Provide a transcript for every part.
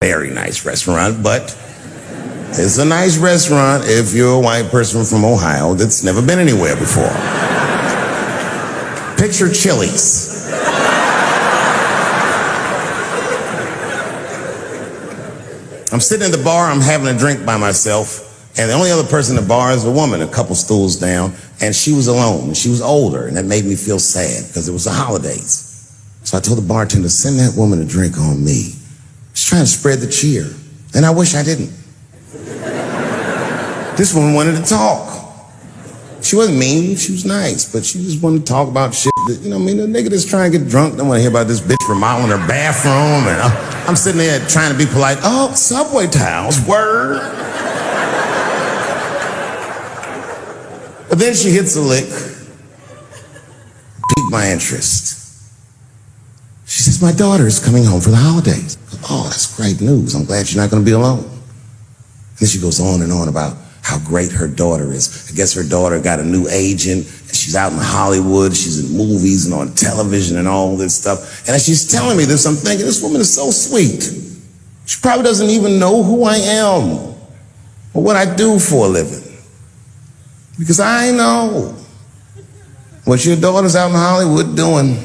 very nice restaurant, but it's a nice restaurant if you're a white person from Ohio that's never been anywhere before. Picture Chili's. I'm sitting at the bar, I'm having a drink by myself, and the only other person in the bar is a woman, a couple stools down, and she was alone, and she was older, and that made me feel sad because it was the holidays. So I told the bartender, send that woman a drink on me. She's trying to spread the cheer, and I wish I didn't. This woman wanted to talk. She wasn't mean, she was nice, but she just wanted to talk about shit that, you know what I mean, the nigga that's trying to get drunk don't want to hear about this bitch remodeling her bathroom, and I'm sitting there trying to be polite. Oh, subway tiles, word. But then she hits a lick, piqued my interest. She says, my daughter is coming home for the holidays. Oh, that's great news. I'm glad you're not going to be alone. And then she goes on and on about how great her daughter is. I guess her daughter got a new agent, and she's out in Hollywood, she's in movies and on television and all this stuff. And as she's telling me this, I'm thinking, this woman is so sweet. She probably doesn't even know who I am or what I do for a living. Because I know what your daughter's out in Hollywood doing.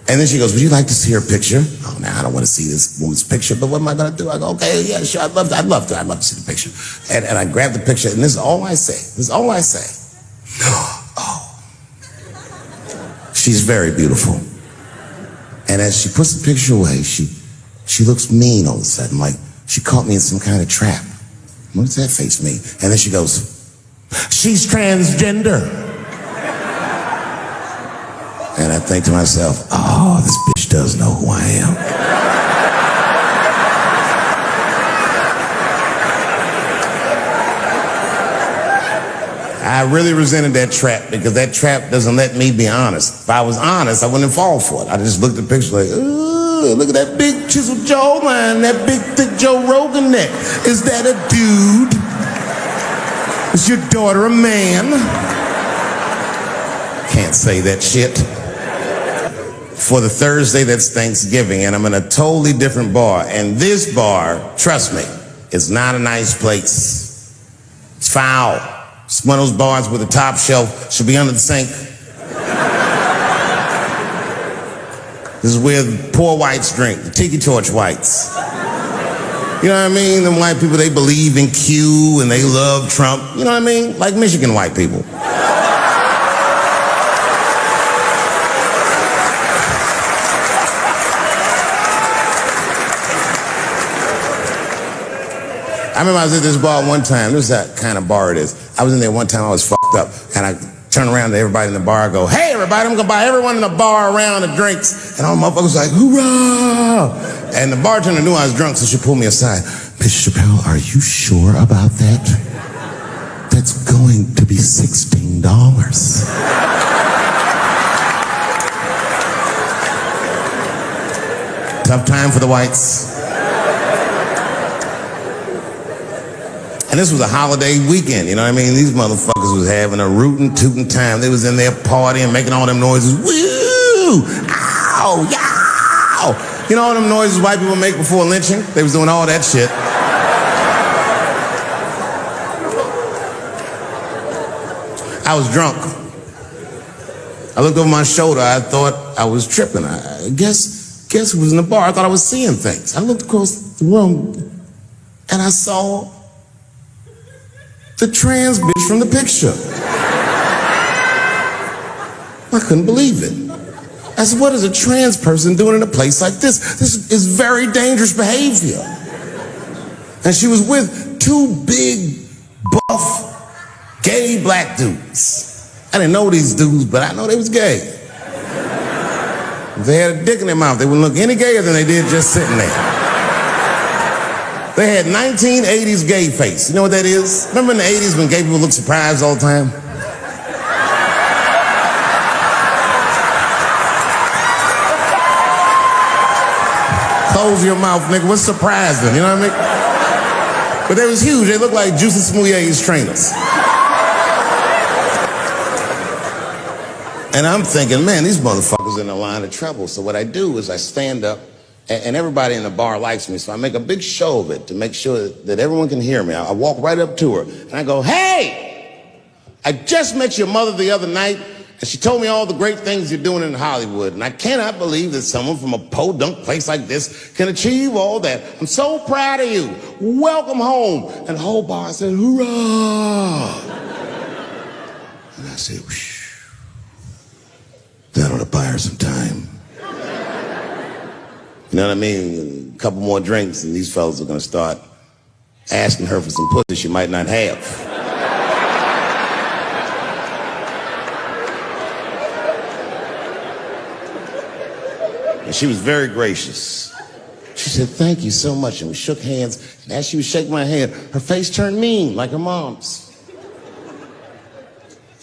And then she goes, would you like to see her picture? Oh, now I don't want to see this woman's picture, but what am I going to do? I go, okay, yeah, sure, I'd love to see the picture. And I grab the picture, and this is all I say. This is all I say. Oh, she's very beautiful. And as she puts the picture away, she looks mean all of a sudden, like she caught me in some kind of trap. What does that face mean? And then she goes, she's transgender. And I think to myself, oh, this bitch does know who I am. I really resented that trap because that trap doesn't let me be honest. If I was honest, I wouldn't fall for it. I just looked at the picture like, ooh, look at that big chiseled jawline, that big thick Joe Rogan neck. Is that a dude? Is your daughter a man? Can't say that shit. For the Thursday that's Thanksgiving, and I'm in a totally different bar. And this bar, trust me, is not a nice place. It's foul. It's one of those bars where the top shelf should be under the sink. This is where the poor whites drink, the tiki torch whites. You know what I mean? Them white people, they believe in Q and they love Trump. You know what I mean? Like Michigan white people. I remember I was at this bar one time. This is that kind of bar it is. I was in there one time, I was fucked up. And I turned around to everybody in the bar. I go, hey, everybody, I'm going to buy everyone in the bar around the drinks. And all the motherfuckers like, hoorah! And the bartender knew I was drunk, so she pulled me aside. Mr. Chappelle, are you sure about that? That's going to be $16. Tough time for the whites. And this was a holiday weekend, you know what I mean? These motherfuckers was having a rootin' tootin' time. They was in there partying, making all them noises. Woo! Ow! Yow! You know all them noises white people make before lynching? They was doing all that shit. I was drunk. I looked over my shoulder. I thought I was tripping. I guess who was in the bar? I thought I was seeing things. I looked across the room, and I saw the trans bitch from the picture. I couldn't believe it. I said, what is a trans person doing in a place like this? This is very dangerous behavior. And she was with two big, buff, gay black dudes. I didn't know these dudes, but I know they was gay. If they had a dick in their mouth, they wouldn't look any gayer than they did just sitting there. They had 1980s gay face. You know what that is? Remember in the 80s when gay people looked surprised all the time? Close your mouth, nigga. What's surprising? You know what I mean? But they was huge. They looked like Juicy Smouye's trainers. And I'm thinking, man, these motherfuckers was in a line of trouble. So what I do is I stand up, and everybody in the ar likes me, so I make a big show of it to make sure that everyone can hear me. I walk right up to her, and I go, "Hey, I just met your mother the other night, and she told me all the great things you're doing in Hollywood, and I cannot believe that someone from a podunk place like this can achieve all that. I'm so proud of you. Welcome home." And the whole bar said, "Hoorah!" And I said, "Whoosh. That ought to buy her some time." You know what I mean? A couple more drinks, and these fellas are going to start asking her for some pussy she might not have. And she was very gracious. She said, "Thank you so much." And we shook hands. And as she was shaking my hand, her face turned mean, like her mom's.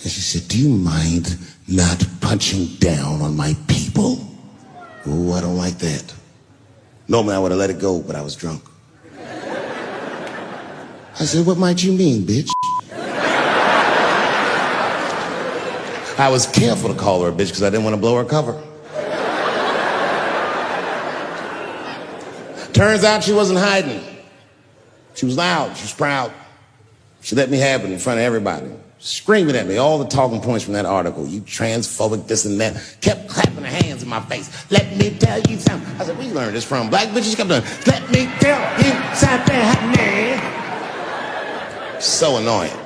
And she said, "Do you mind not punching down on my people?" "Oh, I don't like that." Normally I would have let it go, but I was drunk. I said, "What might you mean, bitch?" I was careful to call her a bitch because I didn't want to blow her cover. Turns out she wasn't hiding. She was loud. She was proud. She let me have it in front of everybody, screaming at me all the talking points from that article. "You transphobic, this and that." Kept clapping her hands in my face. "Let me tell you something." I said, "Where you learned this from?" Black bitches kept doing, "Let me tell you something, honey." So annoying.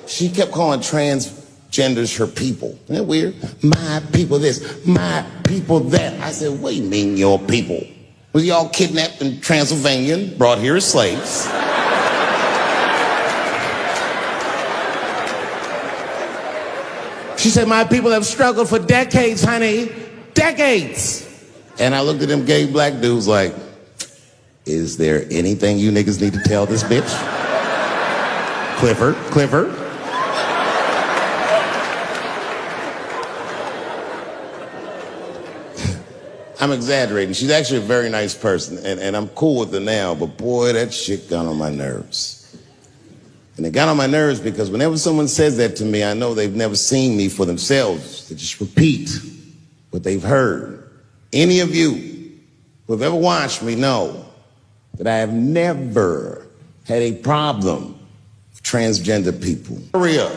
She kept calling transgenders her people. Isn't that weird? "My people this, my people that." I said, "What do you mean your people? Was y'all kidnapped in Transylvania and brought here as slaves?" She said, "My people have struggled for decades, honey. Decades." And I looked at them gay black dudes like, "Is there anything you niggas need to tell this bitch?" Clifford. I'm exaggerating. She's actually a very nice person, and I'm cool with her now, but boy, that shit got on my nerves. And it got on my nerves because whenever someone says that to me, I know they've never seen me for themselves. They just repeat what they've heard. Any of you who have ever watched me know that I have never had a problem with transgender people. Hurry up.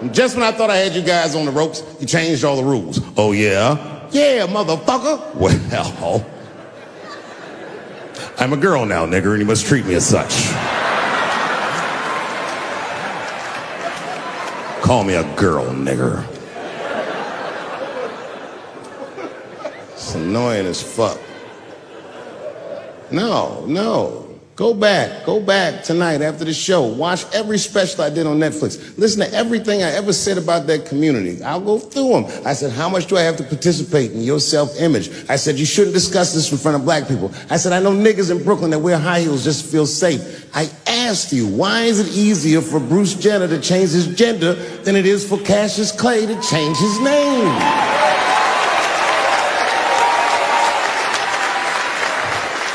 And just when I thought I had you guys on the ropes, you changed all the rules. "Oh, yeah? Yeah, motherfucker." Well, I'm a girl now, nigger, and you must treat me as such. Call me a girl, nigger. It's annoying as fuck. No. Go back tonight after the show. Watch every special I did on Netflix. Listen to everything I ever said about that community. I'll go through them. I said, "How much do I have to participate in your self-image?" I said, "You shouldn't discuss this in front of black people." I said, "I know niggas in Brooklyn that wear high heels just to feel safe." I asked you, why is it easier for Bruce Jenner to change his gender than it is for Cassius Clay to change his name?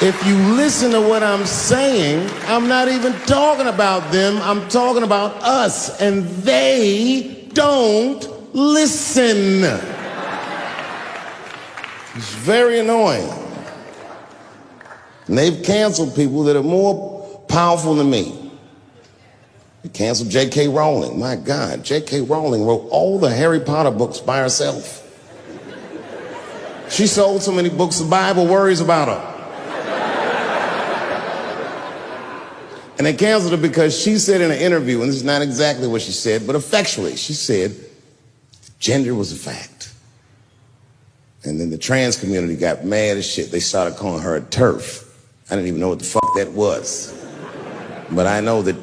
If you listen to what I'm saying, I'm not even talking about them. I'm talking about us, and they don't listen. It's very annoying. And they've canceled people that are more powerful than me. They canceled J.K. Rowling. My God, J.K. Rowling wrote all the Harry Potter books by herself. She sold so many books, the Bible worries about her. And they canceled her because she said in an interview, and this is not exactly what she said, but effectually, she said gender was a fact. And then the trans community got mad as shit. They started calling her a TERF. I didn't even know what the fuck that was. But I know that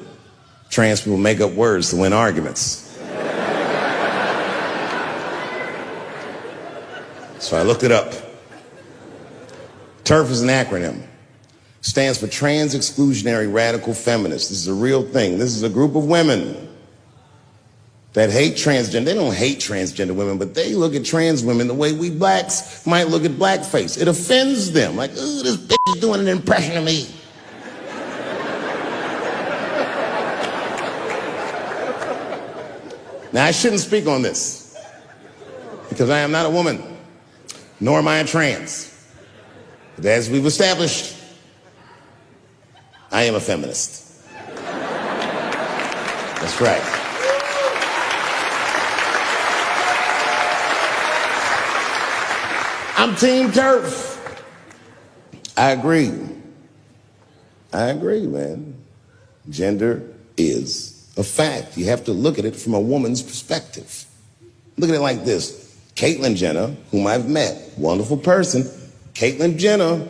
trans people make up words to win arguments. So I looked it up. TERF is an acronym. Stands for Trans Exclusionary Radical Feminists. This is a real thing. This is a group of women that hate transgender. They don't hate transgender women, but they look at trans women the way we blacks might look at blackface. It offends them. Like, ooh, this bitch is doing an impression of me. Now, I shouldn't speak on this, because I am not a woman, nor am I a trans. But as we've established, I am a feminist. That's right. I'm Team Turf. I agree, man. Gender is a fact. You have to look at it from a woman's perspective. Look at it like this. Caitlyn Jenner, whom I've met, wonderful person, Caitlyn Jenner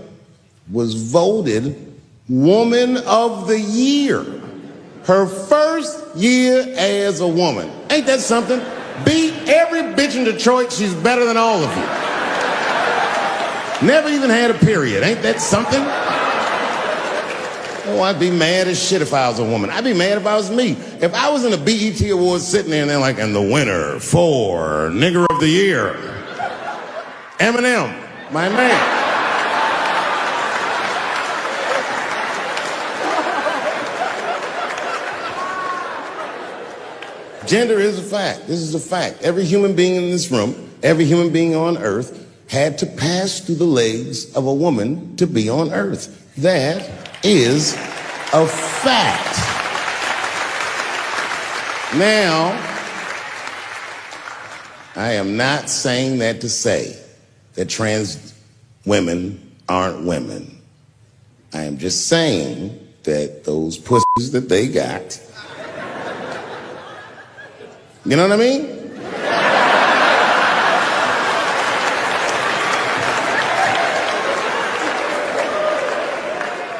was voted Woman of the Year. Her first year as a woman. Ain't that something? Beat every bitch in Detroit, she's better than all of you. Never even had a period. Ain't that something? Oh, I'd be mad as shit if I was a woman. I'd be mad if I was me. If I was in a BET Awards sitting there and they're like, and the winner for Nigger of the Year, Eminem, my man. Gender is a fact. This is a fact. Every human being in this room, every human being on earth had to pass through the legs of a woman to be on earth. That is a fact. Now, I am not saying that to say that trans women aren't women. I am just saying that those pussies that they got, you know what I mean?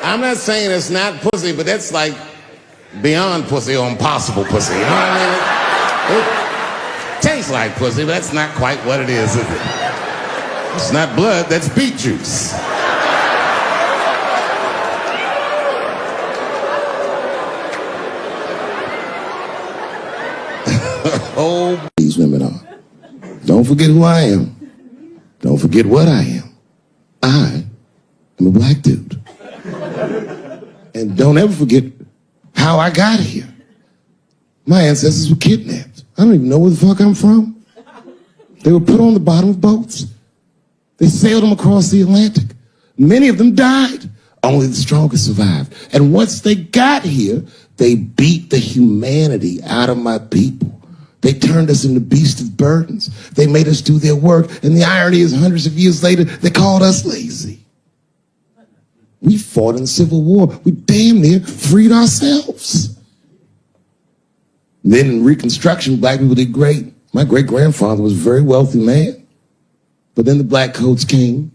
I'm not saying it's not pussy, but that's like beyond pussy or impossible pussy. You know what I mean? It tastes like pussy, but that's not quite what it is it? It's not blood, that's beet juice. Oh, these women are. Don't forget who I am. Don't forget what I am. I am a black dude. And don't ever forget how I got here. My ancestors were kidnapped. I don't even know where the fuck I'm from. They were put on the bottom of boats. They sailed them across the Atlantic. Many of them died. Only the strongest survived. And once they got here, they beat the humanity out of my people. They turned us into beasts of burdens. They made us do their work. And the irony is, hundreds of years later, they called us lazy. We fought in the Civil War. We damn near freed ourselves. Then in Reconstruction, black people did great. My great-grandfather was a very wealthy man. But then the black coats came,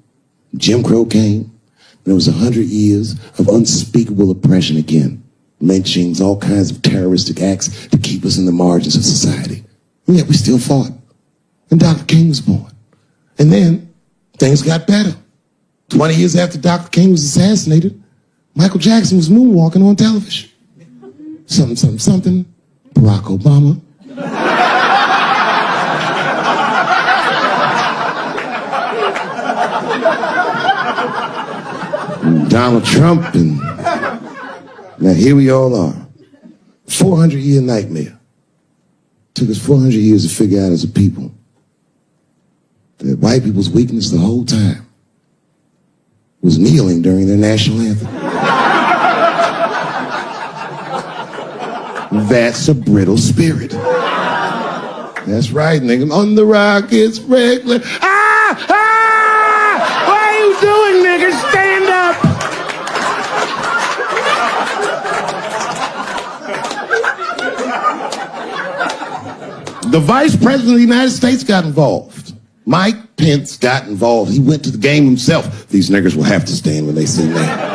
Jim Crow came, and there was 100 years of unspeakable oppression again. Lynchings, all kinds of terroristic acts to keep us in the margins of society. And yet we still fought. And Dr. King was born. And then things got better. 20 years after Dr. King was assassinated, Michael Jackson was moonwalking on television. Something. Barack Obama. Donald Trump, and now here we all are. 400-year nightmare. Took us 400 years to figure out as a people that white people's weakness the whole time was kneeling during their national anthem. That's a brittle spirit. That's right, nigga. On the rock, it's regular. What are you doing, nigga? Stand up. The Vice President of the United States got involved. Mike Pence got involved. He went to the game himself. These niggers will have to stand when they sing that.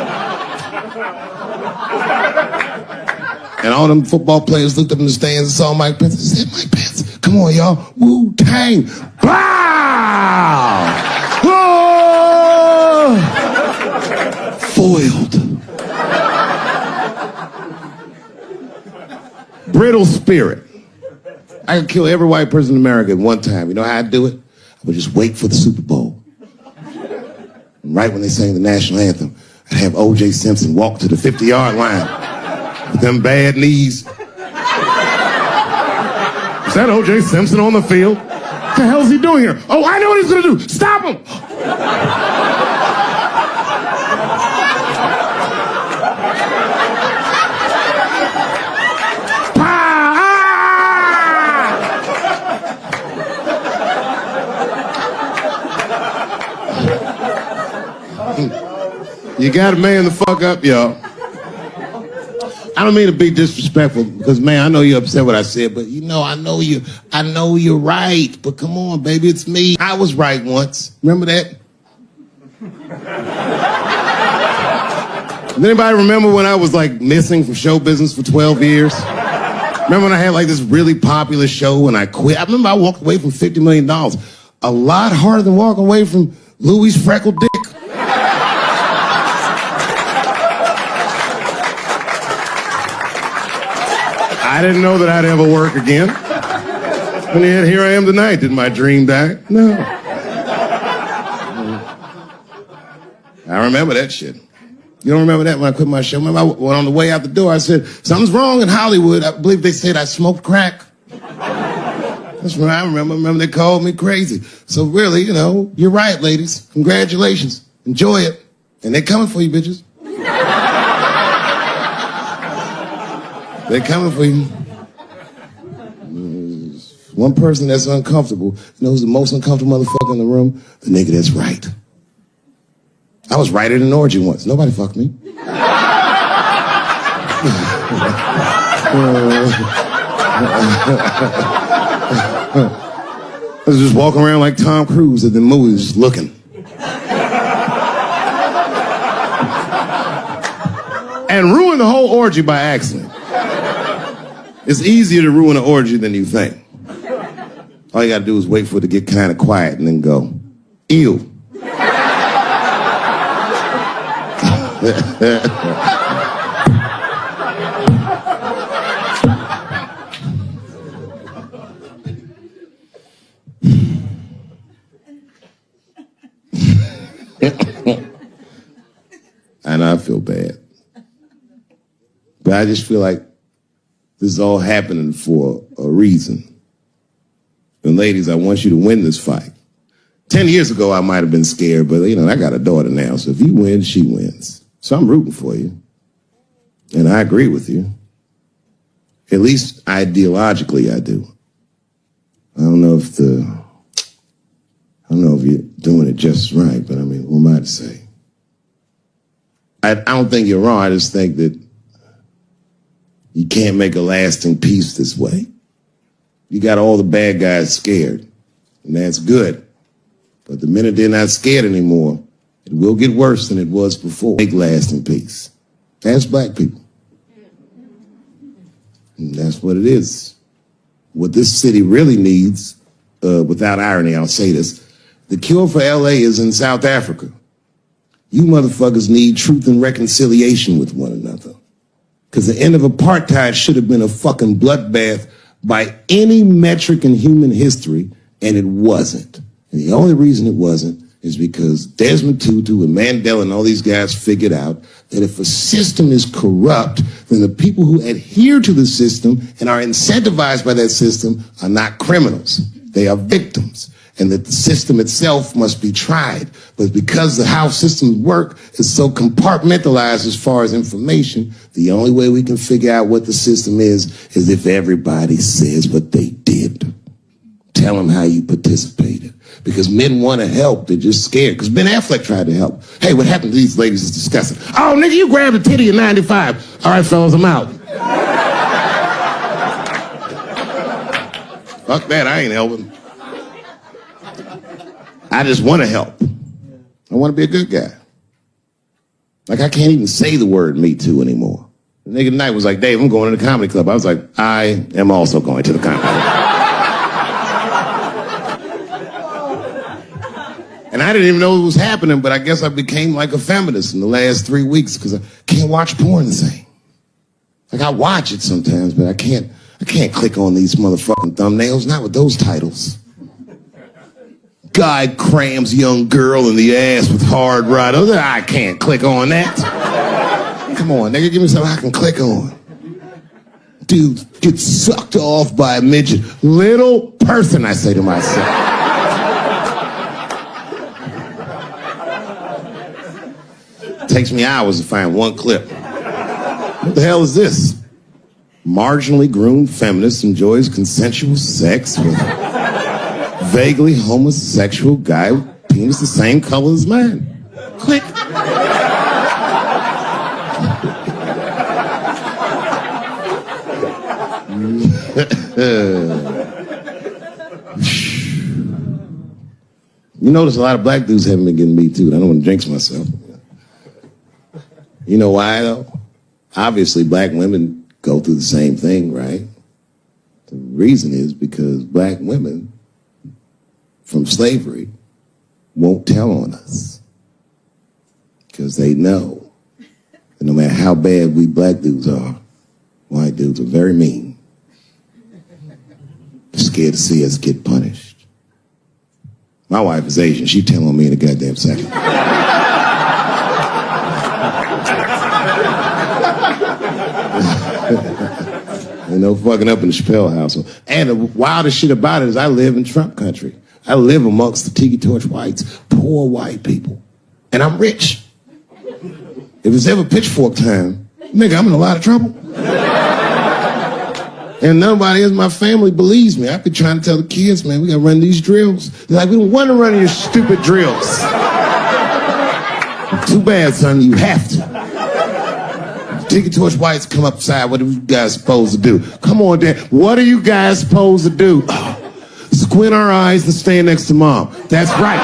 And all them football players looked up in the stands and saw Mike Pence and said, Mike Pence, come on, y'all. Wu-Tang. Wow! Whoa! Foiled. Brittle spirit. I could kill every white person in America at one time. You know how I'd do it? I would just wait for the Super Bowl. And right when they sang the national anthem, I'd have O.J. Simpson walk to the 50-yard line with them bad knees. Is that O.J. Simpson on the field? What the hell is he doing here? Oh, I know what he's gonna do. Stop him! You gotta man the fuck up, y'all. I don't mean to be disrespectful because, man, I know you're upset what I said, but I know you're right. But come on, baby, it's me. I was right once. Remember that? Does anybody remember when I was like missing from show business for 12 years? Remember when I had like this really popular show and I quit? I remember I walked away from $50 million. A lot harder than walking away from Louis' freckled dick. I didn't know that I'd ever work again. And yet here I am tonight. Did my dream die? No. I remember that shit. You don't remember that when I quit my show? Remember I went on the way out the door, I said, something's wrong in Hollywood. I believe they said I smoked crack. That's what I remember. Remember they called me crazy. So really, you're right, ladies. Congratulations. Enjoy it. And they're coming for you, bitches. They're coming for you. One person that's uncomfortable knows the most uncomfortable motherfucker in the room, the nigga that's right. I was right at an orgy once. Nobody fucked me. I was just walking around like Tom Cruise at the movies, just looking. And ruined the whole orgy by accident. It's easier to ruin an orgy than you think. All you gotta do is wait for it to get kind of quiet and then go, ew. I know I feel bad. But I just feel like this is all happening for a reason. And ladies, I want you to win this fight. 10 years ago, I might have been scared, but I got a daughter now, so if you win, she wins. So I'm rooting for you. And I agree with you. At least ideologically, I do. I don't know if you're doing it just right, but who am I to say? I don't think you're wrong. I just think that you can't make a lasting peace this way. You got all the bad guys scared, and that's good. But the minute they're not scared anymore, it will get worse than it was before. Make lasting peace. Ask black people. And that's what it is. What this city really needs, without irony, I'll say this, the cure for LA is in South Africa. You motherfuckers need truth and reconciliation with one another. Because the end of apartheid should have been a fucking bloodbath by any metric in human history, and it wasn't. And the only reason it wasn't is because Desmond Tutu and Mandela and all these guys figured out that if a system is corrupt, then the people who adhere to the system and are incentivized by that system are not criminals. They are victims. And that the system itself must be tried. But because of how systems work is so compartmentalized as far as information, the only way we can figure out what the system is if everybody says what they did. Tell them how you participated. Because men want to help, they're just scared. Because Ben Affleck tried to help. Hey, what happened to these ladies is disgusting. Oh, nigga, you grabbed a titty in 95. All right, fellas, I'm out. Fuck that, I ain't helping. I just want to help. I want to be a good guy. Like, I can't even say the word Me Too anymore. The nigga tonight was like, Dave, I'm going to the comedy club. I was like, I am also going to the comedy club. And I didn't even know it was happening, but I guess I became like a feminist in the last 3 weeks because I can't watch porn the same. Like, I watch it sometimes, but I can't click on these motherfucking thumbnails, not with those titles. Guy crams young girl in the ass with hard right. I can't click on that. Come on, nigga, give me something I can click on. Dude gets sucked off by a midget. Little person, I say to myself. takes me hours to find one clip. What the hell is this? Marginally groomed feminist enjoys consensual sex with a vaguely homosexual guy with penis the same color as mine. Click. You notice a lot of black dudes haven't been getting me too. I don't want to jinx myself. You know why though? Obviously black women go through the same thing, right? The reason is because black women from slavery won't tell on us. Because they know that no matter how bad we black dudes are, white dudes are very mean. They're scared to see us get punished. My wife is Asian. She'd tell on me in a goddamn second. Ain't no fucking up in the Chappelle household. And the wildest shit about it is I live in Trump country. I live amongst the tiki torch whites, poor white people. And I'm rich. If it's ever pitchfork time, nigga, I'm in a lot of trouble. And nobody in my family believes me. I've been trying to tell the kids, man, we gotta run these drills. They're like, we don't want to run your stupid drills. Too bad, son, you have to. Tiki torch whites come upside, what are you guys supposed to do? Come on, Dad, what are you guys supposed to do? Squint our eyes and stand next to Mom. That's right.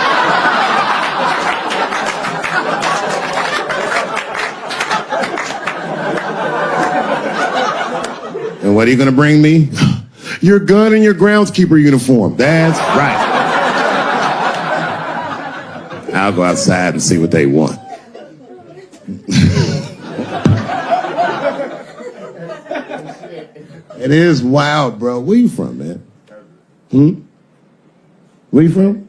And what are you going to bring me? Your gun and your groundskeeper uniform. That's right. I'll go outside and see what they want. It is wild, bro. Where you from, man? Where you from?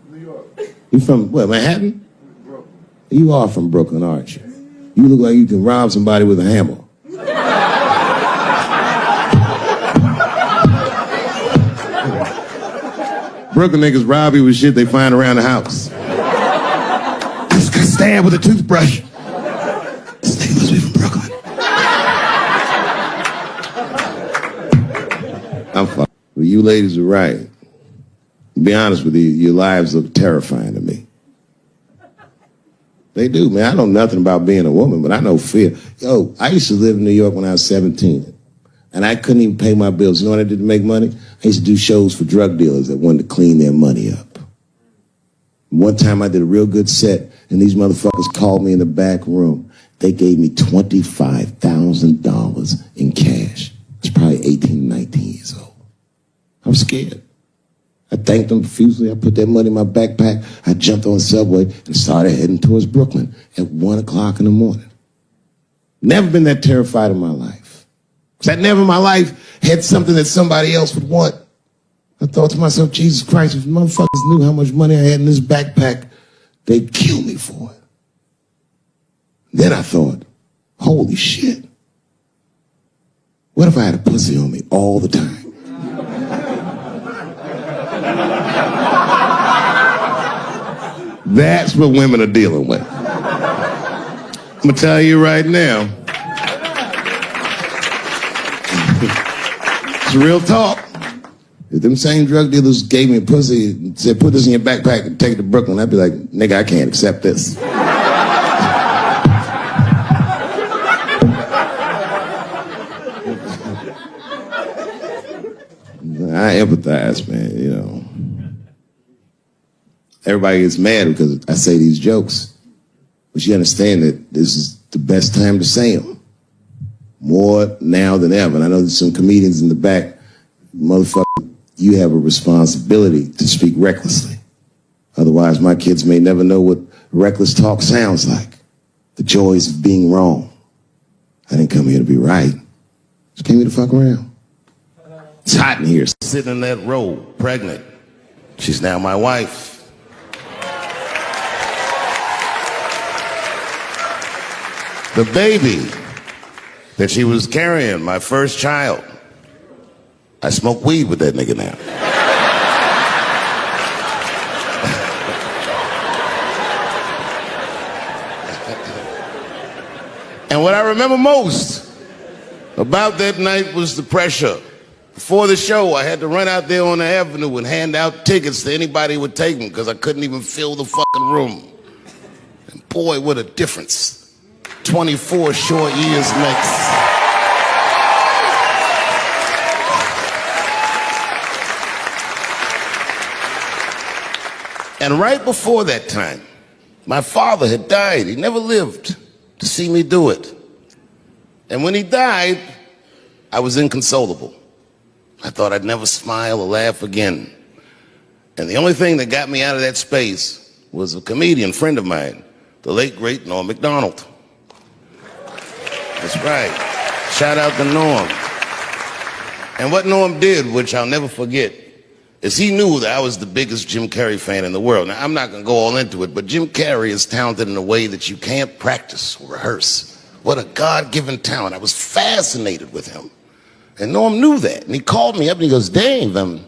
New York. You from, what, Manhattan? Brooklyn. You are from Brooklyn, aren't you? You look like you can rob somebody with a hammer. Brooklyn niggas rob you with shit they find around the house. I just got stabbed with a toothbrush. This nigga must be from Brooklyn. I'm fucking. Well, you ladies are right. To be honest with you, your lives look terrifying to me. They do, man. I know nothing about being a woman, but I know fear. Yo, I used to live in New York when I was 17. And I couldn't even pay my bills. You know what I did to make money? I used to do shows for drug dealers that wanted to clean their money up. One time I did a real good set, and these motherfuckers called me in the back room. They gave me $25,000 in cash. I was probably 18, 19 years old. I was scared. I thanked them profusely. I put that money in my backpack. I jumped on the subway and started heading towards Brooklyn at 1 o'clock in the morning. Never been that terrified in my life. Because I never in my life had something that somebody else would want. I thought to myself, Jesus Christ, if motherfuckers knew how much money I had in this backpack, they'd kill me for it. Then I thought, holy shit. What if I had a pussy on me all the time? That's what women are dealing with. I'm going to tell you right now. It's real talk. If them same drug dealers gave me a pussy and said, put this in your backpack and take it to Brooklyn, I'd be like, nigga, I can't accept this. I empathize, man, you know. Everybody gets mad because I say these jokes. But you understand that this is the best time to say them. More now than ever. And I know there's some comedians in the back. Motherfucker, you have a responsibility to speak recklessly. Otherwise, my kids may never know what reckless talk sounds like. The joys of being wrong. I didn't come here to be right. Just came here to fuck around. It's hot in here. Sitting in that robe, pregnant. She's now my wife. The baby that she was carrying, my first child. I smoke weed with that nigga now. And what I remember most about that night was the pressure. Before the show, I had to run out there on the avenue and hand out tickets to anybody who would take them because I couldn't even fill the fucking room. And boy, what a difference 24 short years makes. And right before that time, my father had died. He never lived to see me do it. And when he died, I was inconsolable. I thought I'd never smile or laugh again. And the only thing that got me out of that space was a comedian friend of mine, the late, great Norm Macdonald. That's right. Shout out to Norm. And what Norm did, which I'll never forget, is he knew that I was the biggest Jim Carrey fan in the world. Now, I'm not going to go all into it, but Jim Carrey is talented in a way that you can't practice or rehearse. What a God-given talent. I was fascinated with him. And Norm knew that. And he called me up and he goes, Dave, he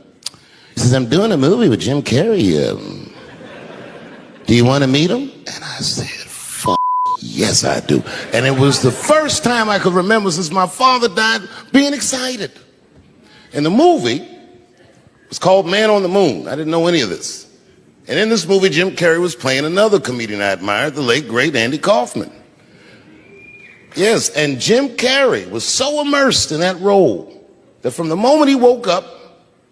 says, I'm doing a movie with Jim Carrey. Do you want to meet him? And I said, fuck, yes, I do. And it was the first time I could remember since my father died being excited. And the movie was called Man on the Moon. I didn't know any of this. And in this movie, Jim Carrey was playing another comedian I admired, the late, great Andy Kaufman. Yes, and Jim Carrey was so immersed in that role that from the moment he woke up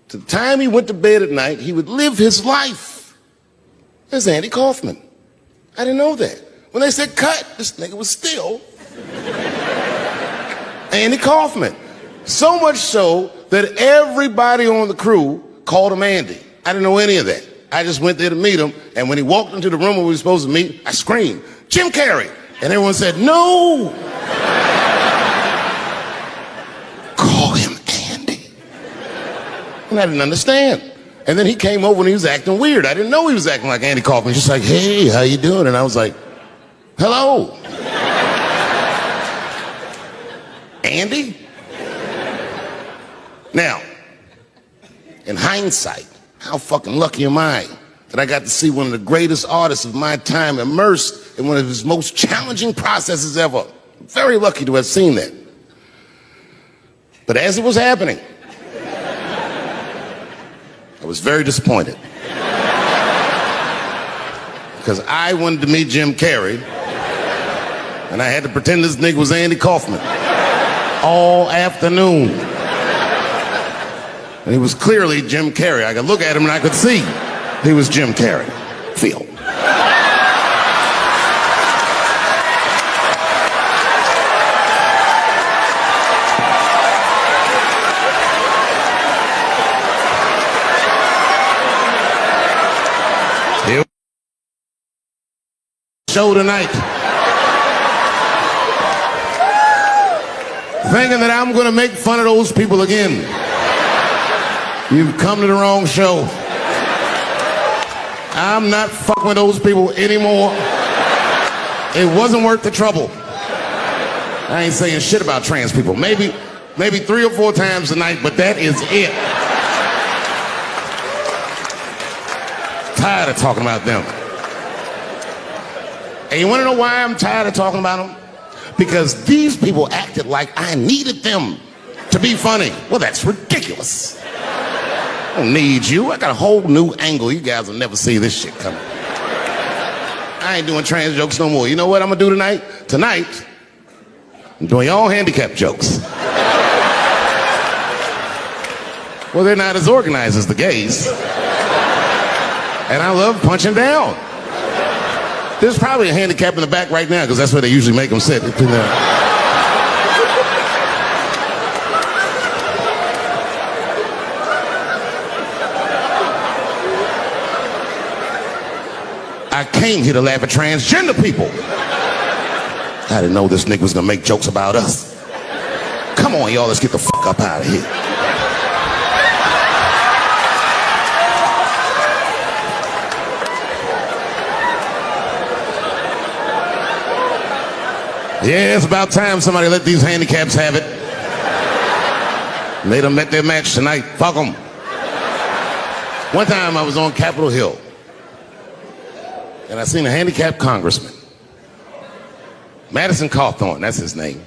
to the time he went to bed at night, he would live his life as Andy Kaufman. I didn't know that. When they said cut, this nigga was still Andy Kaufman. So much so that everybody on the crew called him Andy. I didn't know any of that. I just went there to meet him, and when he walked into the room where we were supposed to meet, I screamed, Jim Carrey! And everyone said, no! Call him Andy. And I didn't understand. And then he came over and he was acting weird. I didn't know he was acting like Andy Kaufman. Just like, hey, how you doing? And I was like, hello. Andy? Now, in hindsight, how fucking lucky am I that I got to see one of the greatest artists of my time immersed in one of his most challenging processes ever. I'm very lucky to have seen that. But as it was happening, I was very disappointed. Because I wanted to meet Jim Carrey, and I had to pretend this nigga was Andy Kaufman all afternoon. And he was clearly Jim Carrey. I could look at him and I could see he was Jim Carrey. Feel. Here. Show tonight. Thinking that I'm going to make fun of those people again. You've come to the wrong show. I'm not fucking with those people anymore. It wasn't worth the trouble. I ain't saying shit about trans people. Maybe 3 or 4 times a night, but that is it. Tired of talking about them. And you want to know why I'm tired of talking about them? Because these people acted like I needed them to be funny. Well, that's ridiculous. I don't need you. I got a whole new angle. You guys will never see this shit coming. I ain't doing trans jokes no more. You know what I'm gonna do tonight? Tonight, I'm doing your own handicap jokes. Well, they're not as organized as the gays. And I love punching down. There's probably a handicap in the back right now because that's where they usually make them sit. I came here to laugh at transgender people. I didn't know this nigga was gonna make jokes about us. Come on, y'all, let's get the fuck up out of here. Yeah, it's about time somebody let these handicaps have it. They done met their match tonight. Fuck them. One time I was on Capitol Hill, and I seen a handicapped congressman. Madison Cawthorn, that's his name.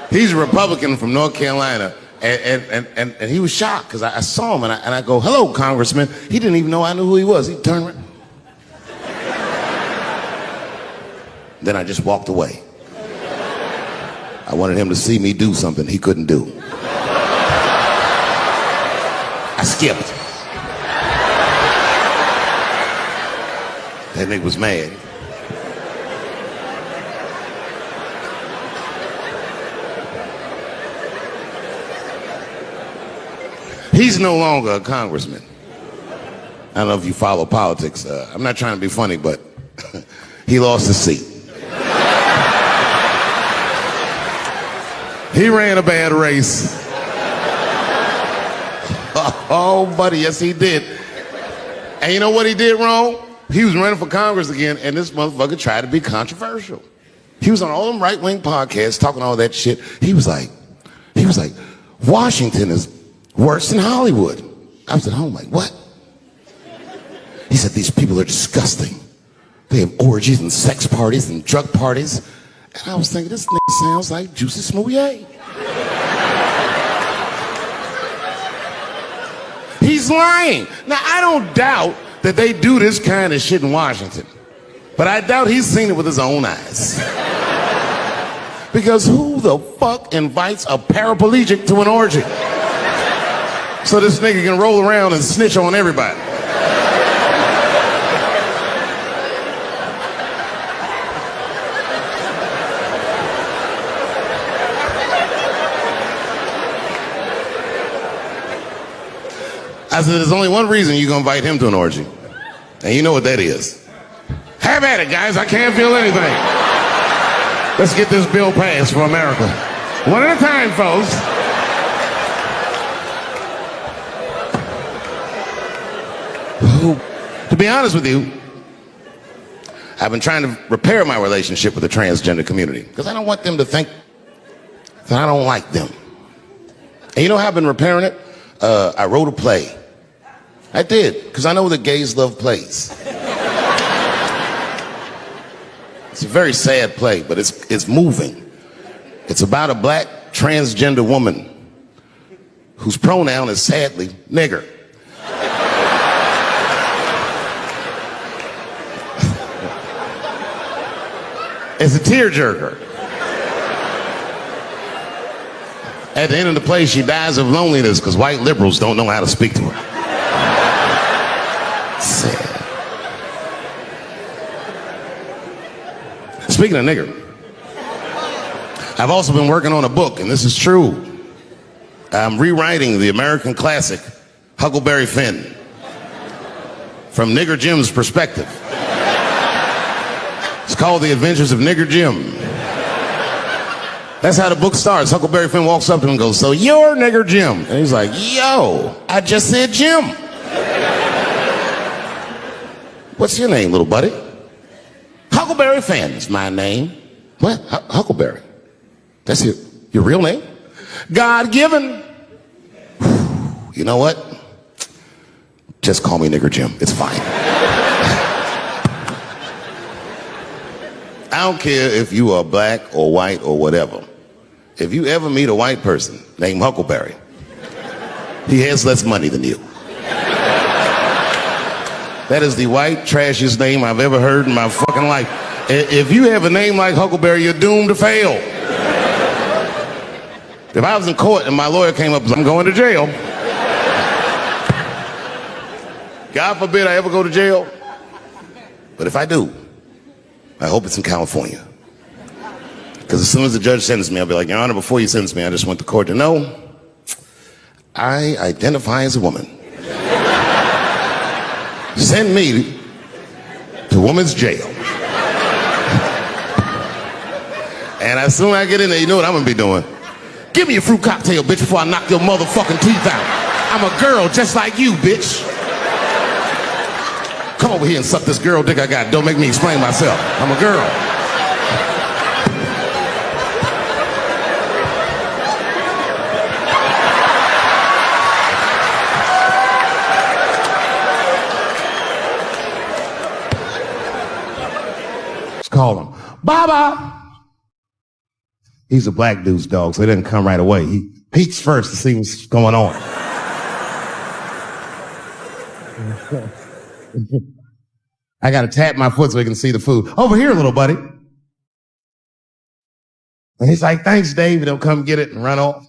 He's a Republican from North Carolina, and he was shocked because I saw him, and I go, hello, Congressman. He didn't even know I knew who he was. He turned around. Then I just walked away. I wanted him to see me do something he couldn't do. I skipped. That nigga was mad. He's no longer a congressman. I don't know if you follow politics. I'm not trying to be funny, but he lost his seat. He ran a bad race. Oh, buddy, yes, he did. And you know what he did wrong? He was running for Congress again, and this motherfucker tried to be controversial. He was on all them right-wing podcasts talking all that shit. He was like, Washington is worse than Hollywood. I was at home like, what? He said, these people are disgusting. They have orgies and sex parties and drug parties. And I was thinking, this nigga sounds like Juicy Smouye. He's lying. Now, I don't doubt that they do this kind of shit in Washington. But I doubt he's seen it with his own eyes. Because who the fuck invites a paraplegic to an orgy? So this nigga can roll around and snitch on everybody. I said, there's only one reason you're gonna invite him to an orgy. And you know what that is. Have at it, guys. I can't feel anything. Let's get this bill passed for America. One at a time, folks. To be honest with you, I've been trying to repair my relationship with the transgender community because I don't want them to think that I don't like them. And you know how I've been repairing it? I wrote a play. I did, because I know that gays love plays. It's a very sad play, but it's moving. It's about a black transgender woman whose pronoun is sadly nigger. It's a tearjerker. At the end of the play, she dies of loneliness because white liberals don't know how to speak to her. Sad. Speaking of nigger, I've also been working on a book, and this is true. I'm rewriting the American classic, Huckleberry Finn, from Nigger Jim's perspective. It's called The Adventures of Nigger Jim. That's how the book starts. Huckleberry Finn walks up to him and goes, so you're Nigger Jim. And he's like, yo, I just said Jim. What's your name, little buddy? Huckleberry Finn is my name. What? Huckleberry? That's your real name? God-given. You know what? Just call me Nigger Jim. It's fine. I don't care if you are black or white or whatever. If you ever meet a white person named Huckleberry, he has less money than you. That is the white, trashiest name I've ever heard in my fucking life. If you have a name like Huckleberry, you're doomed to fail. If I was in court and my lawyer came up and said, I'm going to jail. God forbid I ever go to jail. But if I do, I hope it's in California. Because as soon as the judge sentenced me, I'll be like, Your Honor, before you sentence me, I just want the court to know I identify as a woman. Send me to women's jail. And as soon as I get in there, you know what I'm gonna be doing? Give me a fruit cocktail, bitch, before I knock your motherfucking teeth out. I'm a girl just like you, bitch. Come over here and suck this girl dick I got. Don't make me explain myself. I'm a girl. call him. Baba! He's a black dude's dog, so he doesn't come right away. He peeks first to see what's going on. I gotta tap my foot so he can see the food. Over here, little buddy. And he's like, thanks, Dave. He'll come get it and run off.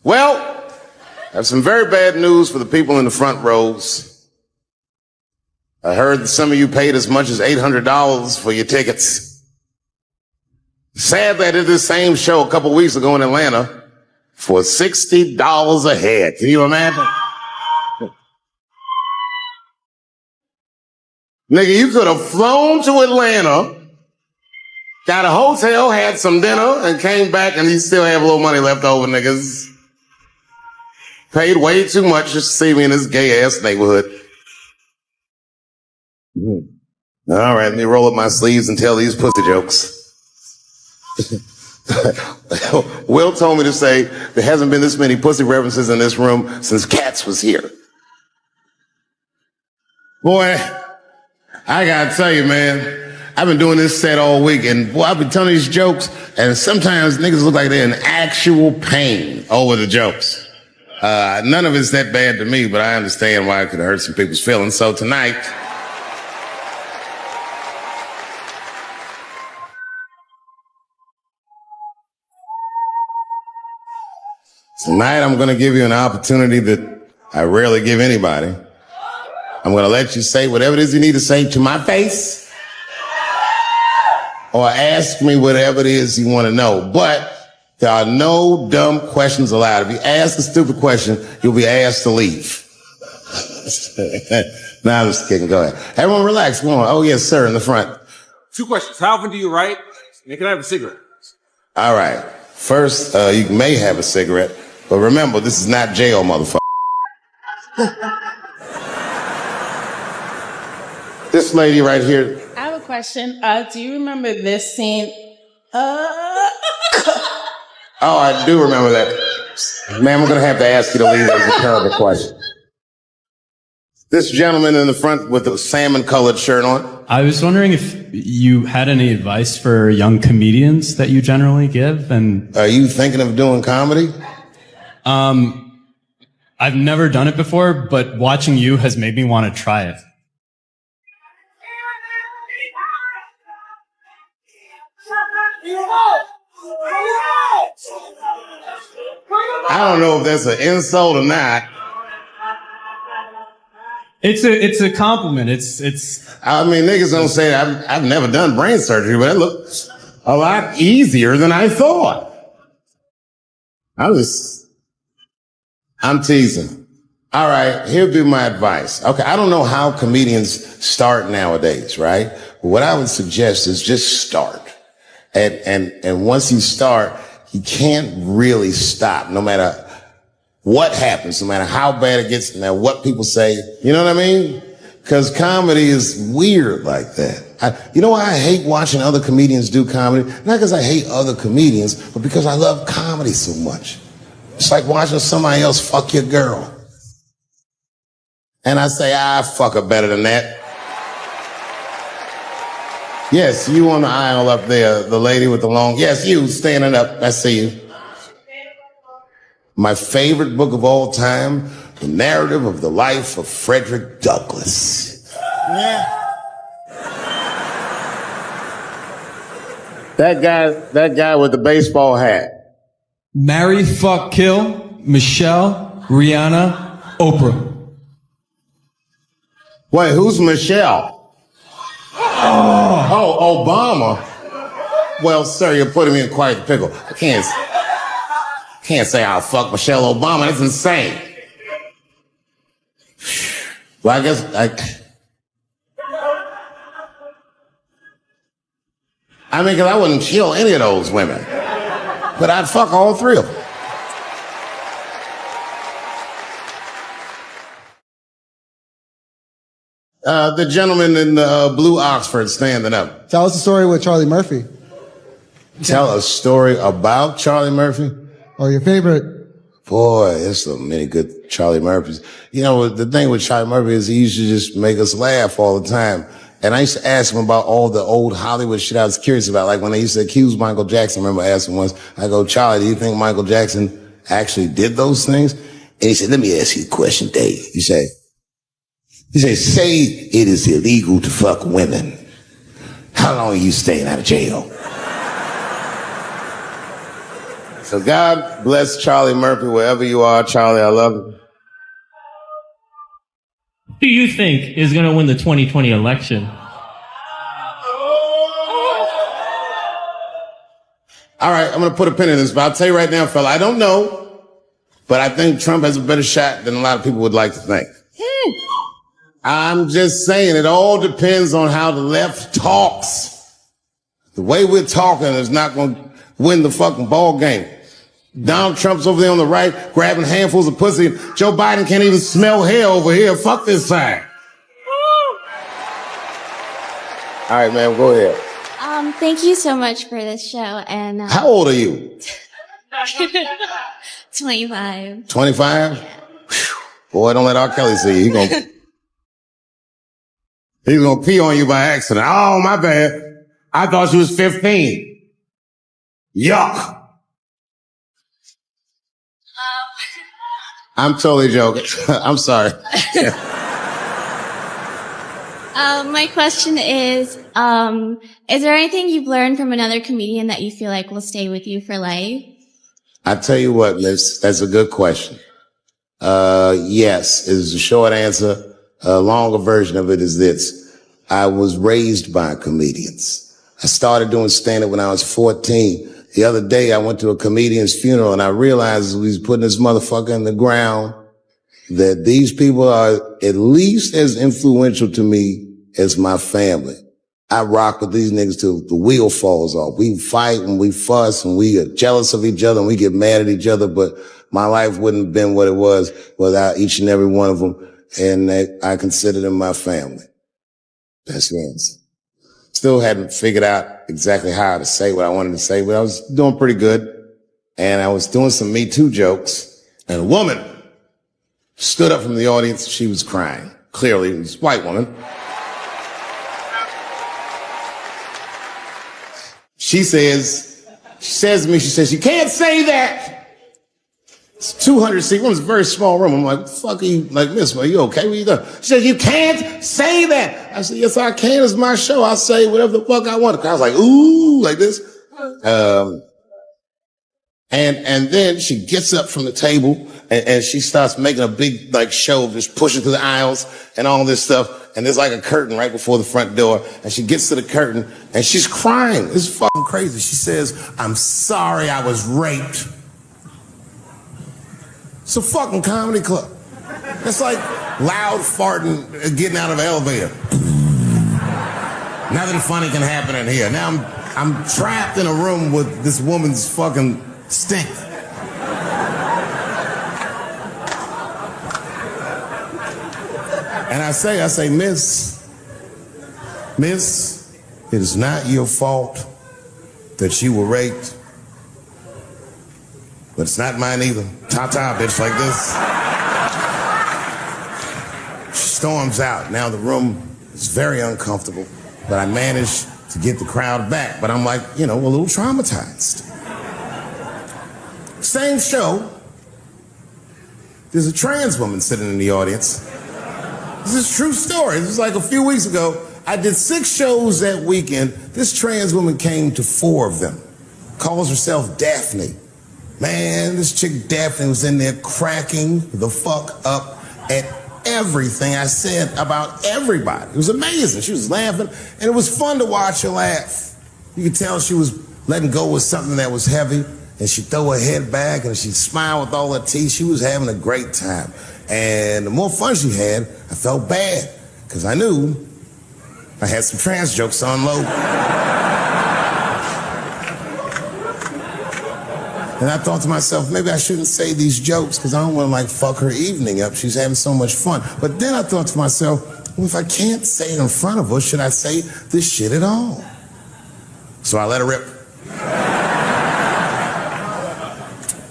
Well, I have some very bad news for the people in the front rows. I heard that some of you paid as much as $800 for your tickets. Sadly, I did this same show a couple weeks ago in Atlanta for $60 a head. Can you imagine? Nigga, you could have flown to Atlanta, got a hotel, had some dinner, and came back and you still have a little money left over, niggas. Paid way too much just to see me in this gay-ass neighborhood. All right, let me roll up my sleeves and tell these pussy jokes. Will told me to say there hasn't been this many pussy references in this room since Cats was here. Boy, I gotta tell you, man, I've been doing this set all week, and boy, I've been telling these jokes, and sometimes niggas look like they're in actual pain over the jokes. None of it's that bad to me, but I understand why it could hurt some people's feelings. So tonight, I'm going to give you an opportunity that I rarely give anybody. I'm going to let you say whatever it is you need to say to my face, or ask me whatever it is you want to know. But there are no dumb questions allowed. If you ask a stupid question, you'll be asked to leave. Now I'm just kidding. Go ahead. Everyone relax. Go on. Oh, yes, sir, in the front. 2 questions. How often do you write? And can I have a cigarette? All right. First, you may have a cigarette, but remember, this is not jail, motherfucker. This lady right here. I have a question. Do you remember this scene? Oh, I do remember that. Ma'am, I'm going to have to ask you to leave. That's a terrible question. This gentleman in the front with the salmon-colored shirt on. I was wondering if you had any advice for young comedians that you generally give. And are you thinking of doing comedy? I've never done it before, but watching you has made me want to try it. I don't know if that's an insult or not. It's a compliment. It's. I mean, niggas don't say I've never done brain surgery, but it looks a lot easier than I thought. I'm teasing. All right, here'll be my advice. Okay, I don't know how comedians start nowadays, right? What I would suggest is just start. And once you start, you can't really stop, no matter what happens, no matter how bad it gets, no matter what people say. You know what I mean? Because comedy is weird like that. You know why I hate watching other comedians do comedy? Not because I hate other comedians, but because I love comedy so much. It's like watching somebody else fuck your girl. And I say, fuck her better than that. Yes, you on the aisle up there, the lady with the long, yes, you standing up, I see you. My favorite book of all time, The Narrative of the Life of Frederick Douglass. Yeah. That guy with the baseball hat. Marry, fuck, kill, Michelle, Rihanna, Oprah. Wait, who's Michelle? Oh, Obama. Well, sir, you're putting me in quite a pickle. I can't say I'll fuck Michelle Obama. That's insane. Well, I guess because I wouldn't kill any of those women. But I'd fuck all three of them. The gentleman in the blue Oxford standing up. Tell us a story with Charlie Murphy. Tell a story about Charlie Murphy? Or your favorite. Boy, there's so many good Charlie Murphys. You know, the thing with Charlie Murphy is he used to just make us laugh all the time. And I used to ask him about all the old Hollywood shit I was curious about. Like when they used to accuse Michael Jackson, I remember asking once, I go, Charlie, do you think Michael Jackson actually did those things? And he said, let me ask you a question, Dave. He said, say it is illegal to fuck women. How long are you staying out of jail? So God bless Charlie Murphy, wherever you are. Charlie, I love you. Who do you think is going to win the 2020 election? All right, I'm going to put a pin in this, but I'll tell you right now, fella, I don't know, but I think Trump has a better shot than a lot of people would like to think. I'm just saying, it all depends on how the left talks. The way we're talking is not going to win the fucking ball game. Donald Trump's over there on the right, grabbing handfuls of pussy. Joe Biden can't even smell hair over here. Fuck this side. All right, man, go ahead. Thank you so much for this show. And How old are you? 25. 25? Yeah. Boy, don't let R. Kelly see you. He's gonna pee on you by accident. Oh, my bad. I thought she was 15. Yuck. I'm totally joking. I'm sorry. My question is there anything you've learned from another comedian that you feel like will stay with you for life? I tell you what, Liz, that's a good question. Yes, is the short answer. A longer version of it is this. I was raised by comedians. I started doing stand-up when I was 14. The other day, I went to a comedian's funeral and I realized we was putting this motherfucker in the ground that these people are at least as influential to me as my family. I rock with these niggas till the wheel falls off. We fight and we fuss and we are jealous of each other and we get mad at each other, but my life wouldn't have been what it was without each and every one of them. And I consider them my family. That's the answer. Still hadn't figured out exactly how to say what I wanted to say, but I was doing pretty good. And I was doing some Me Too jokes. And a woman stood up from the audience. She was crying. Clearly, this white woman. She says to me, you can't say that. It's 200 seat room. It's a very small room. I'm like, fuck are you, like, miss, are you okay? What are you doing? She says, you can't say that. I said, yes, I can. It's my show. I'll say whatever the fuck I want. The crowd's like, ooh, like this. And then she gets up from the table and she starts making a big, like, show of just pushing through the aisles and all this stuff. And there's like a curtain right before the front door. And she gets to the curtain and she's crying. It's fucking crazy. She says, I'm sorry I was raped. It's a fucking comedy club. It's like loud farting, getting out of an elevator. Nothing funny can happen in here. Now I'm trapped in a room with this woman's fucking stink. And I say, miss, it is not your fault that you were raped. But it's not mine either. Ta-ta, bitch, like this. She storms out. Now the room is very uncomfortable, but I managed to get the crowd back. But I'm like, a little traumatized. Same show. There's a trans woman sitting in the audience. This is a true story. This was like a few weeks ago. I did 6 shows that weekend. This trans woman came to 4 of them. Calls herself Daphne. Man, this chick Daphne was in there cracking the fuck up at everything I said about everybody. It was amazing. She was laughing, and it was fun to watch her laugh. You could tell she was letting go of something that was heavy, and she'd throw her head back, and she'd smile with all her teeth. She was having a great time. And the more fun she had, I felt bad, because I knew I had some trans jokes to unload. And I thought to myself, maybe I shouldn't say these jokes because I don't want to fuck her evening up. She's having so much fun. But then I thought to myself, well, if I can't say it in front of her, should I say this shit at all? So I let her rip.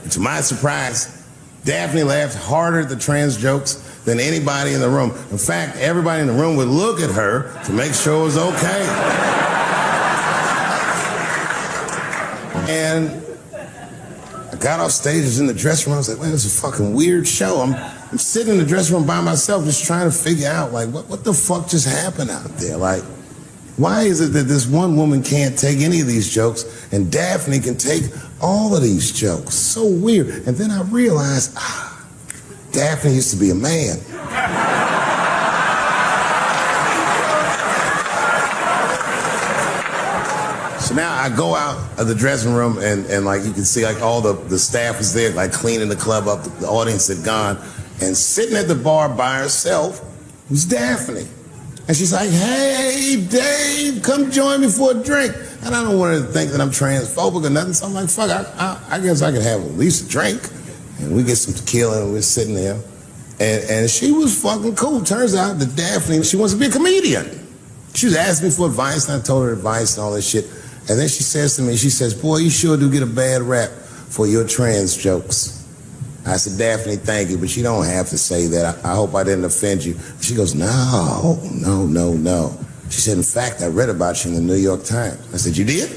And to my surprise, Daphne laughed harder at the trans jokes than anybody in the room. In fact, everybody in the room would look at her to make sure it was okay. And I got off stage, was in the dressing room, I was like, man, this is a fucking weird show. I'm sitting in the dressing room by myself just trying to figure out, like, what the fuck just happened out there? Like, why is it that this one woman can't take any of these jokes and Daphne can take all of these jokes? So weird. And then I realized, Daphne used to be a man. So now I go out of the dressing room and like you can see like all the staff was there like cleaning the club up, the audience had gone, and sitting at the bar by herself was Daphne. And she's like, hey, Dave, come join me for a drink. And I don't want her to think that I'm transphobic or nothing, so I'm like, fuck, I guess I could have at least a drink. And we get some tequila and we're sitting there. And she was fucking cool. Turns out that Daphne, she wants to be a comedian. She was asking me for advice, and I told her advice and all this shit. And then she says to me, she says, boy, you sure do get a bad rap for your trans jokes. I said, Daphne, thank you, but you don't have to say that. I hope I didn't offend you. She goes, no. She said, in fact, I read about you in the New York Times. I said, you did?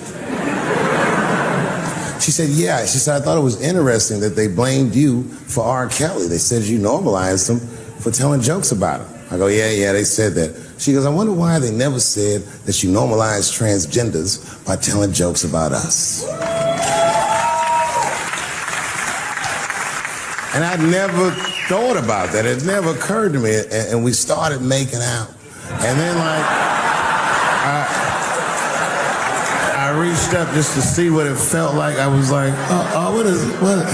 She said, yeah. She said, I thought it was interesting that they blamed you for R. Kelly. They said you normalized him for telling jokes about him. I go, yeah, they said that. She goes, I wonder why they never said that you normalized transgenders by telling jokes about us. And I never thought about that. It never occurred to me. And we started making out. And then like, I reached up just to see what it felt like. I was like, what?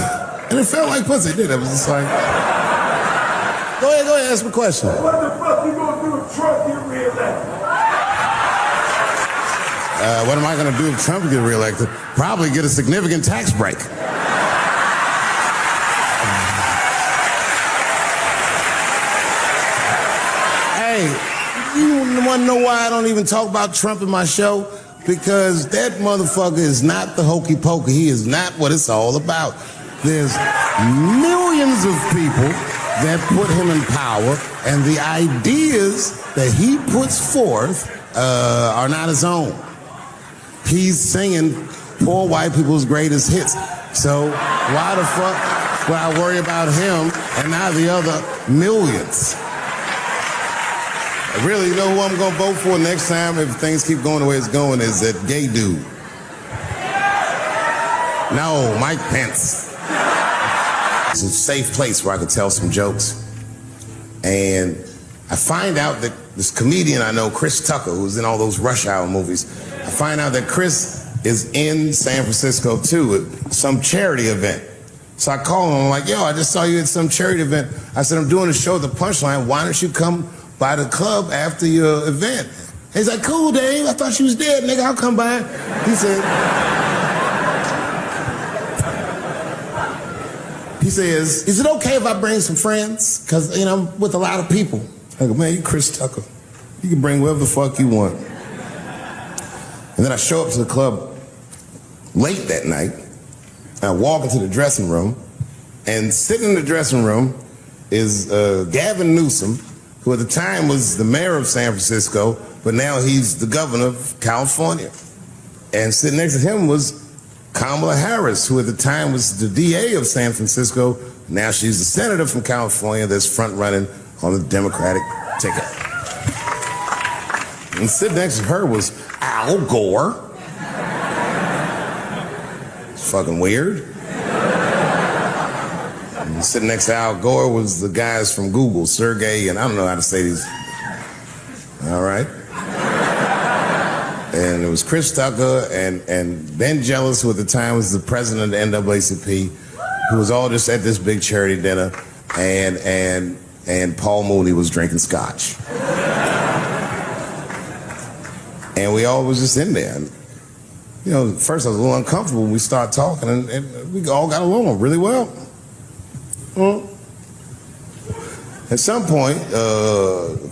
And it felt like pussy, did it? It was just like, go ahead, ask me a question. What the fuck you gonna do if Trump get reelected? What am I gonna do if Trump get reelected? Probably get a significant tax break. You want to know why I don't even talk about Trump in my show? Because that motherfucker is not the hokey pokey. He is not what it's all about. There's millions of people that put him in power, and the ideas that he puts forth are not his own. He's singing poor white people's greatest hits. So why the fuck would I worry about him and not the other millions? Really, you know who I'm gonna vote for next time if things keep going the way it's going is that gay dude. No, Mike Pence. It's a safe place where I could tell some jokes. And I find out that this comedian I know, Chris Tucker, who's in all those Rush Hour movies, I find out that Chris is in San Francisco too at some charity event. So I call him, I'm like, yo, I just saw you at some charity event. I said, I'm doing a show at the Punchline, why don't you come by the club after your event? He's like, cool, Dave, I thought you was dead, nigga, I'll come by. He says, is it okay if I bring some friends? Because, you know, I'm with a lot of people. I go, man, you Chris Tucker. You can bring whoever the fuck you want. And then I show up to the club late that night. I walk into the dressing room, and sitting in the dressing room is Gavin Newsom, who at the time was the mayor of San Francisco, but now he's the governor of California. And sitting next to him was Kamala Harris, who at the time was the DA of San Francisco. Now she's the senator from California that's front running on the Democratic ticket. And sitting next to her was Al Gore. It's fucking weird. And sitting next to Al Gore was the guys from Google, Sergey, and I don't know how to say these. All right. And it was Chris Tucker and Ben Jealous, who at the time was the president of the NAACP, who was all just at this big charity dinner, and Paul Mooney was drinking scotch. And we all was just in there. And, you know, at first I was a little uncomfortable when we started talking, and we all got along really well. At some point,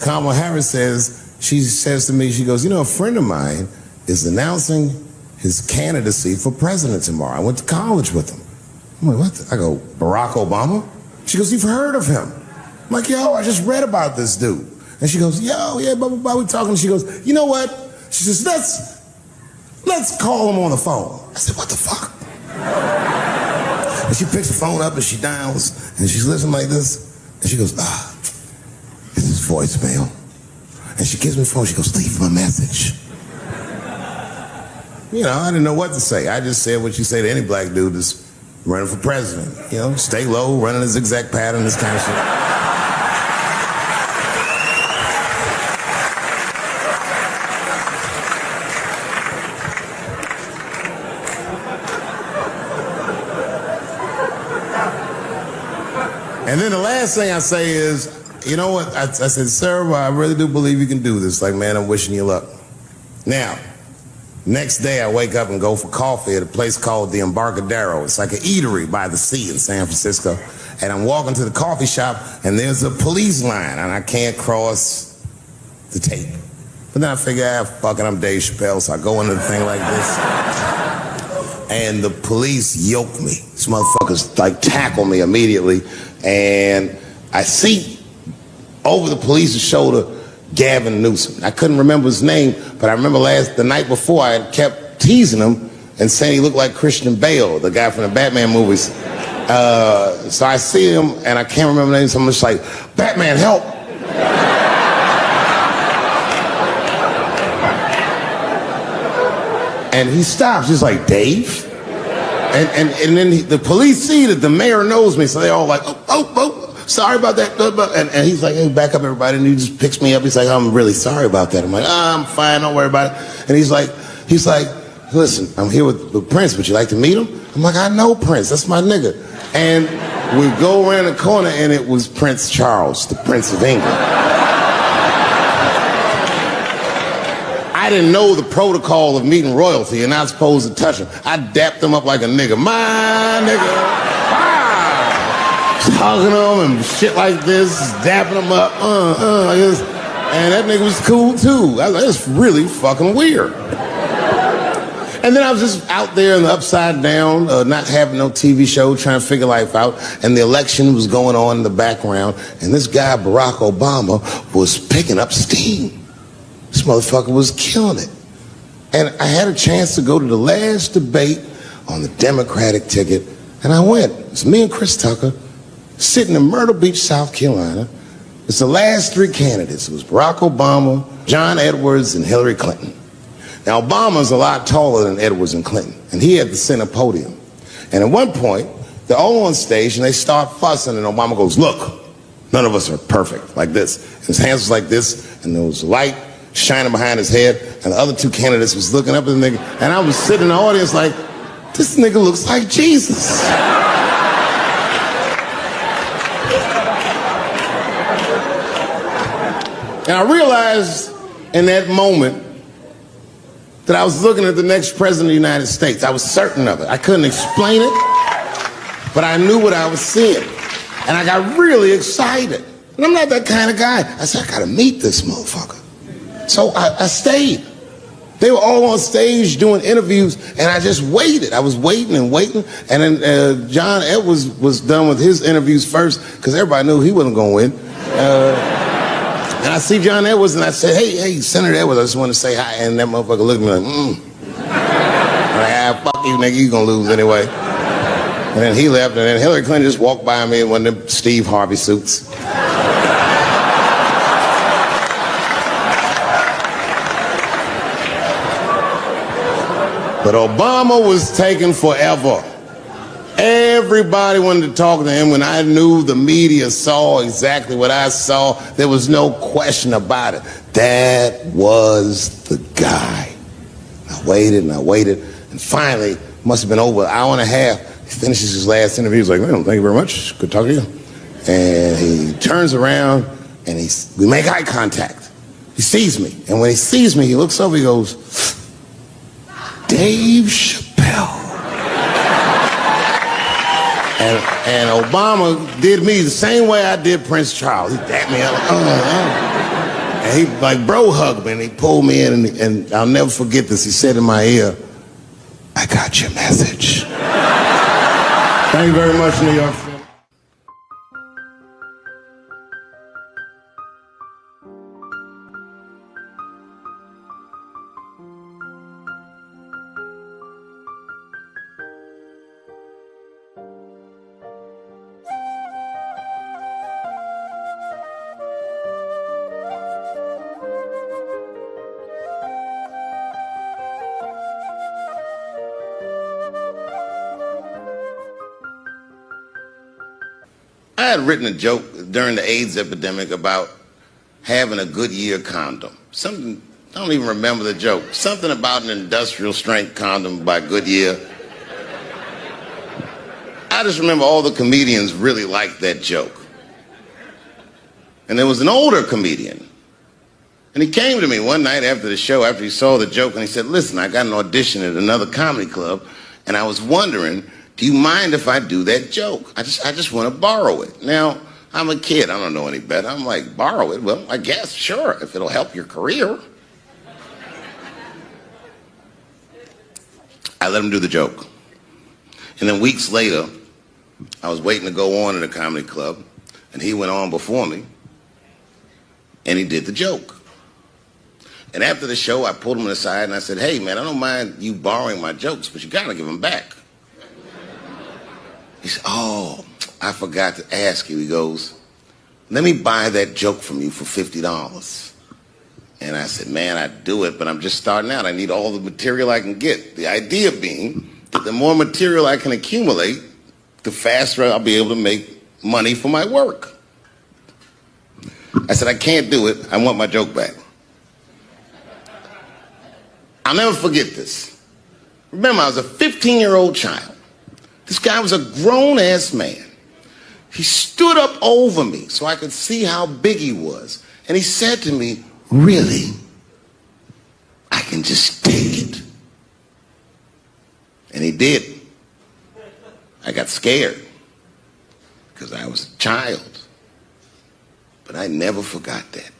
Kamala Harris she says to me, she goes, you know, a friend of mine is announcing his candidacy for president tomorrow. I went to college with him. I'm like, what? I go, Barack Obama? She goes, you've heard of him? I'm like, yo, I just read about this dude. And she goes, yo, yeah, blah, blah, blah, we talking. She goes, you know what? She says, let's call him on the phone. I said, what the fuck? And she picks the phone up and she dials and she's listening like this. And she goes, this is voicemail. And she gives me the phone. She goes, leave him a message. You know, I didn't know what to say. I just said what you say to any black dude that's running for president. You know, stay low, running a zigzag pattern, this kind of shit. And then the last thing I say is, you know what? I said, sir, I really do believe you can do this. Like, man, I'm wishing you luck. Now, next day I wake up and go for coffee at a place called the Embarcadero. It's like an eatery by the sea in San Francisco. And I'm walking to the coffee shop and there's a police line and I can't cross the tape. But then I figure, fuck it, I'm Dave Chappelle, so I go into the thing like this. And the police yoke me. These motherfuckers like tackle me immediately. And I see over the police's shoulder Gavin Newsom. I couldn't remember his name, but I remember the night before I had kept teasing him and saying he looked like Christian Bale, the guy from the Batman movies. So I see him and I can't remember the name, so I'm just like, Batman, help! And he stops, he's like, Dave? And then the police see that the mayor knows me, so they're all like, oh, sorry about that. And he's like, hey, back up everybody. And he just picks me up. He's like, I'm really sorry about that. I'm like, I'm fine, don't worry about it. And he's like, listen, I'm here with Prince. Would you like to meet him? I'm like, I know Prince, that's my nigga. And we go around the corner and it was Prince Charles, the Prince of England. I didn't know the protocol of meeting royalty and not supposed to touch him. I dapped him up like a nigga. My nigga. Wow. Hugging him and shit like this, dapping him up. Like this. And that nigga was cool too. I was like, that's really fucking weird. And then I was just out there in the upside down, not having no TV show, trying to figure life out. And the election was going on in the background. And this guy, Barack Obama, was picking up steam. This motherfucker was killing it. And I had a chance to go to the last debate on the Democratic ticket, and I went. It's me and Chris Tucker sitting in Myrtle Beach, South Carolina. It's the last three candidates. It was Barack Obama, John Edwards, and Hillary Clinton. Now, Obama's a lot taller than Edwards and Clinton, and he had the center podium. And at one point, they're all on stage, and they start fussing, and Obama goes, look, none of us are perfect, like this. And his hands was like this, and there was light shining behind his head, and the other two candidates was looking up at the nigga, and I was sitting in the audience like, this nigga looks like Jesus. And I realized in that moment that I was looking at the next president of the United States. I was certain of it. I couldn't explain it, but I knew what I was seeing. And I got really excited. And I'm not that kind of guy. I said, I gotta meet this motherfucker. So I stayed. They were all on stage doing interviews, and I just waited. I was waiting and waiting, and then John Edwards was done with his interviews first, because everybody knew he wasn't going to win. And I see John Edwards, and I said, hey, Senator Edwards, I just want to say hi. And that motherfucker looked at me like, I'm like, fuck you, nigga, you gonna lose anyway. And then he left, and then Hillary Clinton just walked by me in one of them Steve Harvey suits. But Obama was taking forever. Everybody wanted to talk to him. When I knew the media saw exactly what I saw, there was no question about it. That was the guy. I waited and I waited, and finally, must have been over an hour and a half, he finishes his last interview. He's like, well, thank you very much. Good talking to you. And he turns around and we make eye contact. He sees me. And when he sees me, he looks over, he goes, Dave Chappelle. And Obama did me the same way I did Prince Charles. He dapped me up. And he like bro hugged me and he pulled me in and I'll never forget this. He said in my ear, I got your message. Thank you very much, New York City. had written a joke during the AIDS epidemic about having a Goodyear condom. Something, I don't even remember the joke. Something about an industrial strength condom by Goodyear. I just remember all the comedians really liked that joke. And there was an older comedian. And he came to me one night after the show, after he saw the joke, and he said, listen, I got an audition at another comedy club, and I was wondering, do you mind if I do that joke? I just want to borrow it. Now, I'm a kid. I don't know any better. I'm like, borrow it? Well, I guess, sure, if it'll help your career. I let him do the joke. And then weeks later, I was waiting to go on in a comedy club, and he went on before me, and he did the joke. And after the show, I pulled him aside and I said, hey, man, I don't mind you borrowing my jokes, but you got to give them back. He said, oh, I forgot to ask you. He goes, let me buy that joke from you for $50. And I said, man, I'd do it, but I'm just starting out. I need all the material I can get. The idea being that the more material I can accumulate, the faster I'll be able to make money for my work. I said, I can't do it. I want my joke back. I'll never forget this. Remember, I was a 15-year-old child. This guy was a grown-ass man. He stood up over me so I could see how big he was. And he said to me, really? I can just take it. And he did. I got scared because I was a child. But I never forgot that.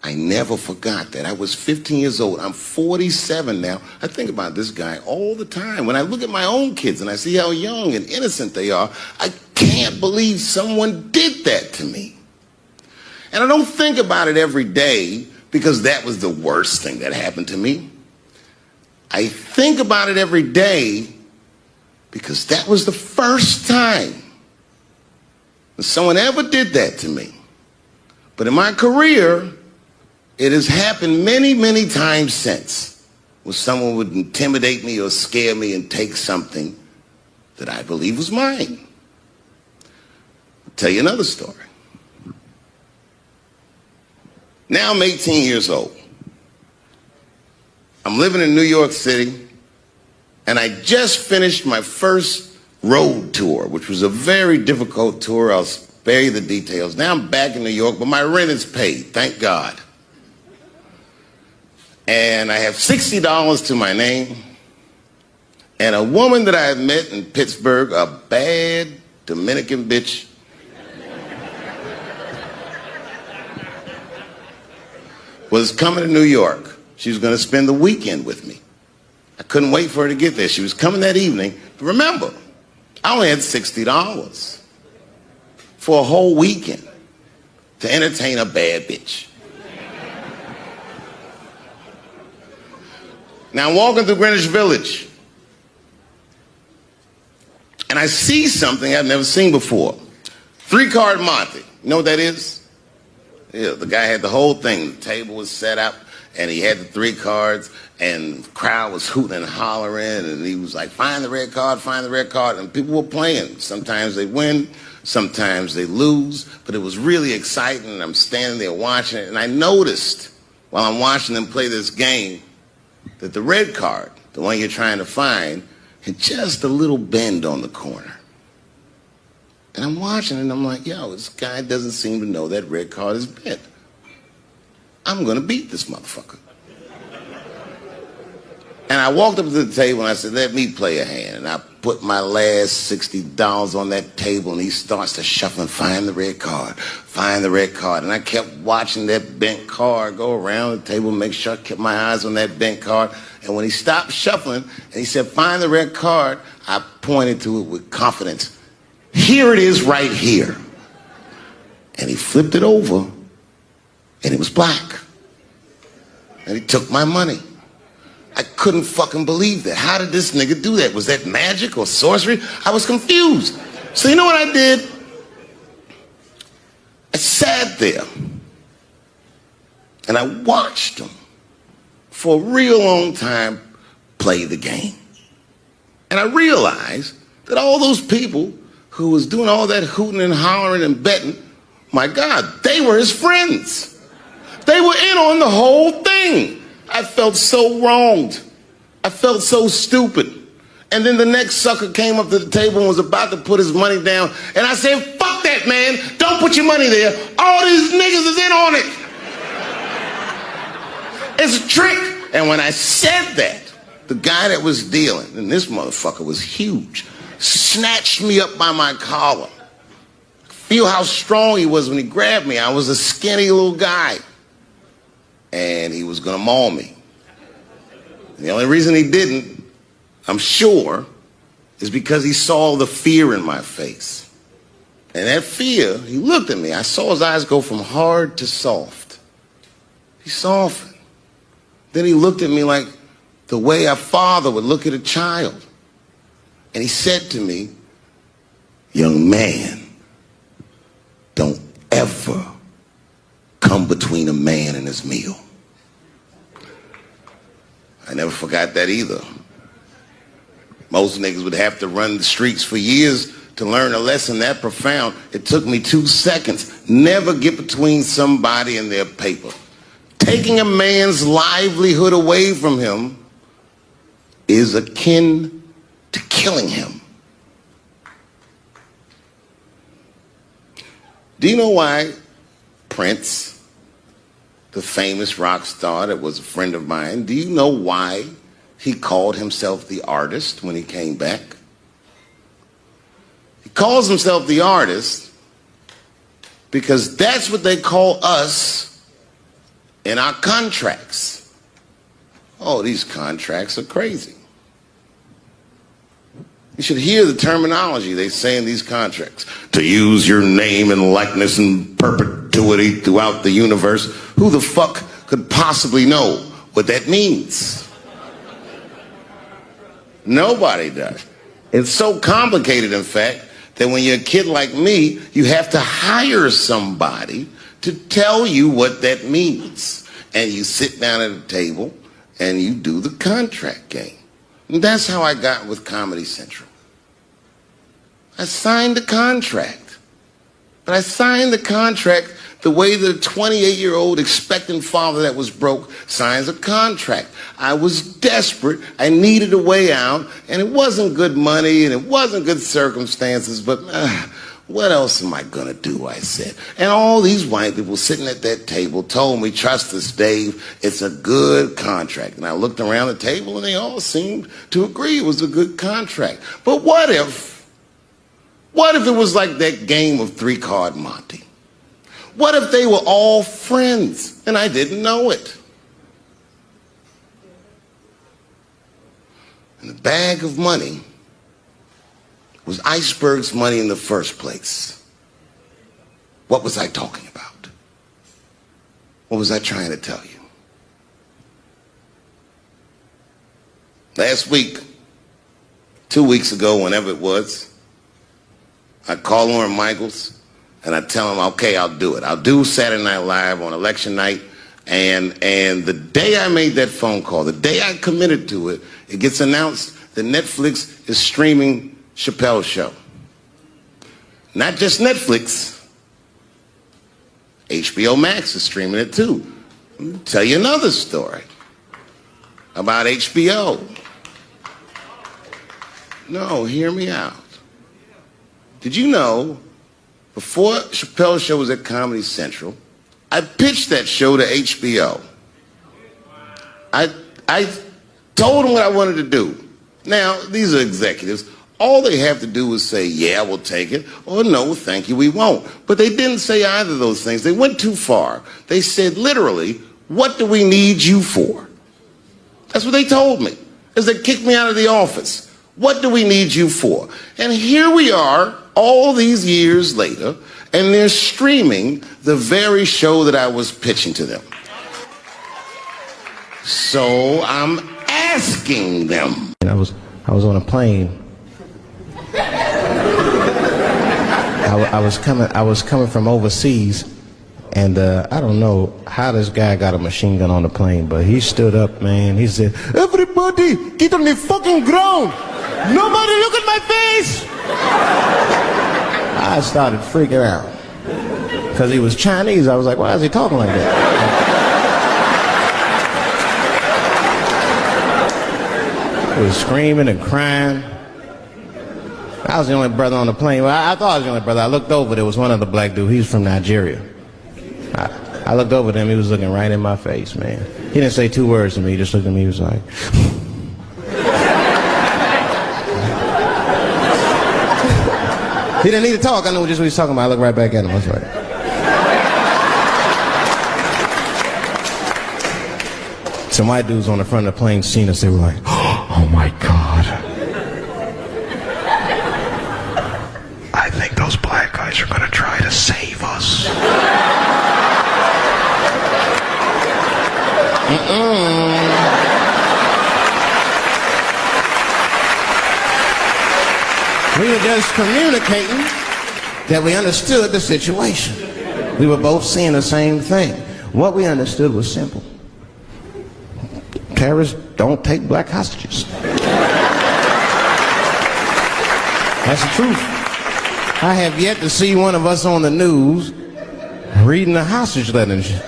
I never forgot that. I was 15 years old. I'm 47 now. I think about this guy all the time. When I look at my own kids and I see how young and innocent they are, I can't believe someone did that to me. And I don't think about it every day because that was the worst thing that happened to me. I think about it every day because that was the first time that someone ever did that to me. But in my career, it has happened many, many times since, where someone would intimidate me or scare me and take something that I believe was mine. I'll tell you another story. Now I'm 18 years old. I'm living in New York City, and I just finished my first road tour, which was a very difficult tour. I'll spare you the details. Now I'm back in New York, but my rent is paid, thank God. And I have $60 to my name, and a woman that I had met in Pittsburgh, a bad Dominican bitch, was coming to New York. She was going to spend the weekend with me. I couldn't wait for her to get there. She was coming that evening. But remember, I only had $60 for a whole weekend to entertain a bad bitch. Now I'm walking through Greenwich Village, and I see something I've never seen before. 3-card Monte. You know what that is? Yeah, the guy had the whole thing. The table was set up, and he had the 3 cards, and the crowd was hooting and hollering, and he was like, find the red card, find the red card, and people were playing. Sometimes they win, sometimes they lose, but it was really exciting, and I'm standing there watching it, and I noticed while I'm watching them play this game that the red card, the one you're trying to find, had just a little bend on the corner. And I'm watching it, and I'm like, yo, this guy doesn't seem to know that red card is bent. I'm going to beat this motherfucker. And I walked up to the table, and I said, let me play a hand. And I put my last $60 on that table, and he starts to shuffle and find the red card, find the red card. And I kept watching that bent card go around the table, make sure I kept my eyes on that bent card. And when he stopped shuffling, and he said, find the red card, I pointed to it with confidence. Here it is right here. And he flipped it over, and it was black. And he took my money. I couldn't fucking believe that. How did this nigga do that? Was that magic or sorcery? I was confused. So you know what I did? I sat there and I watched him for a real long time play the game. And I realized that all those people who was doing all that hooting and hollering and betting, my God, they were his friends. They were in on the whole thing. I felt so wronged. I felt so stupid. And then the next sucker came up to the table and was about to put his money down. And I said, fuck that, man. Don't put your money there. All these niggas is in on it. It's a trick. And when I said that, the guy that was dealing, and this motherfucker was huge, snatched me up by my collar. Feel how strong he was when he grabbed me. I was a skinny little guy. And he was gonna maul me. And the only reason he didn't, I'm sure, is because he saw the fear in my face. And that fear, he looked at me. I saw his eyes go from hard to soft. He softened. Then he looked at me like the way a father would look at a child. And he said to me, young man, don't ever come between a man and his meal. I never forgot that either. Most niggas would have to run the streets for years to learn a lesson that profound. It took me 2 seconds. Never get between somebody and their paper. Taking a man's livelihood away from him is akin to killing him. Do you know why Prince, the famous rock star that was a friend of mine, do you know why he called himself the artist when he came back? He calls himself the artist because that's what they call us in our contracts. Oh, these contracts are crazy. You should hear the terminology they say in these contracts. To use your name and likeness in perpetuity throughout the universe. Who the fuck could possibly know what that means? Nobody does. It's so complicated, in fact, that when you're a kid like me, you have to hire somebody to tell you what that means. And you sit down at a table and you do the contract game. And that's how I got with Comedy Central. I signed the contract. But I signed the contract the way that a 28-year-old expectant father that was broke signs a contract. I was desperate. I needed a way out. And it wasn't good money and it wasn't good circumstances. But what else am I going to do, I said. And all these white people sitting at that table told me, trust us, Dave, it's a good contract. And I looked around the table and they all seemed to agree it was a good contract. But what if it was like that game of 3-Card Monte? What if they were all friends and I didn't know it? And the bag of money was Iceberg's money in the first place. What was I talking about? What was I trying to tell you? Last week, 2 weeks ago, whenever it was, I call Lauren Michaels and I tell him, okay, I'll do it. I'll do Saturday Night Live on election night. And the day I made that phone call, the day I committed to it, it gets announced that Netflix is streaming Chappelle's show. Not just Netflix. HBO Max is streaming it too. I'll tell you another story about HBO. No, hear me out. Did you know, before Chappelle's show was at Comedy Central, I pitched that show to HBO. I told them what I wanted to do. Now, these are executives. All they have to do is say, yeah, we'll take it, or no, thank you, we won't. But they didn't say either of those things. They went too far. They said, literally, what do we need you for? That's what they told me, as they kicked me out of the office. What do we need you for? And here we are, all these years later, and they're streaming the very show that I was pitching to them. So I'm asking them. I was on a plane. I was coming from overseas, and I don't know how this guy got a machine gun on the plane, but he stood up, man. He said, "Everybody, get on the fucking ground. Nobody look at my face." I started freaking out. Because he was Chinese. I was like, why is he talking like that? He was screaming and crying. I was the only brother on the plane. Well, I thought I was the only brother. I looked over. There was one other black dude. He was from Nigeria. I looked over at him. He was looking right in my face, man. He didn't say 2 words to me. He just looked at me. He was like... He didn't need to talk. I knew just what he was talking about. I looked right back at him. I was like... Some white dudes on the front of the plane seen us. They were like, oh my God. I think those black guys are going to try to save us. We were just communicating that we understood the situation. We were both seeing the same thing. What we understood was simple. Terrorists don't take black hostages. That's the truth. I have yet to see one of us on the news reading a hostage letter and shit.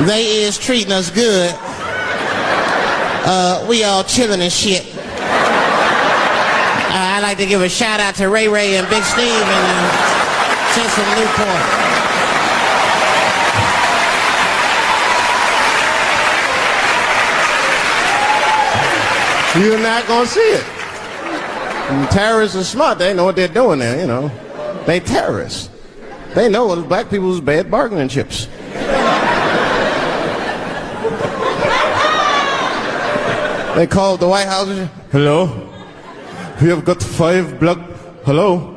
They is treating us good. We all chilling and shit. I'd like to give a shout out to Ray Ray and Big Steve and Central Newport. You're not gonna see it. And terrorists are smart. They know what they're doing there, you know. They terrorists. They know it's black people's bad bargaining chips. They called the White House. Hello? We have got 5 black... Hello?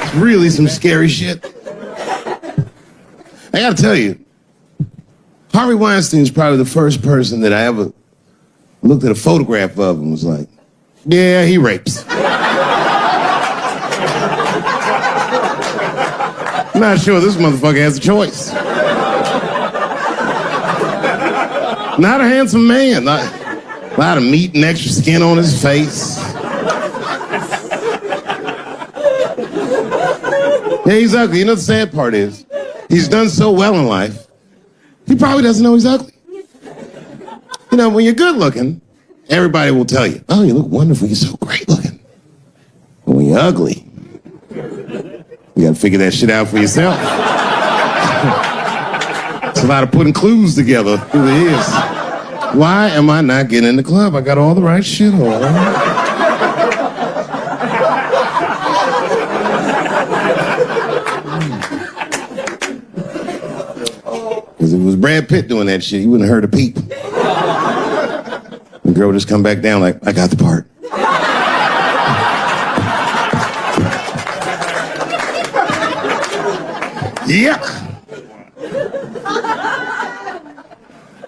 It's really some scary shit. I gotta tell you, Harvey Weinstein's probably the first person that I ever looked at a photograph of and was like, yeah, he rapes. I'm not sure this motherfucker has a choice. Not a handsome man. A lot of meat and extra skin on his face. Yeah, he's ugly. You know the sad part is, he's done so well in life, he probably doesn't know he's ugly. You know, when you're good looking, everybody will tell you, oh, you look wonderful, you're so great looking. But when you're ugly, you gotta figure that shit out for yourself. It's a lot of putting clues together. It really is. Why am I not getting in the club? I got all the right shit on. Because if it was Brad Pitt doing that shit, you wouldn't have heard a peep. The girl just come back down like, I got the part. Yuck.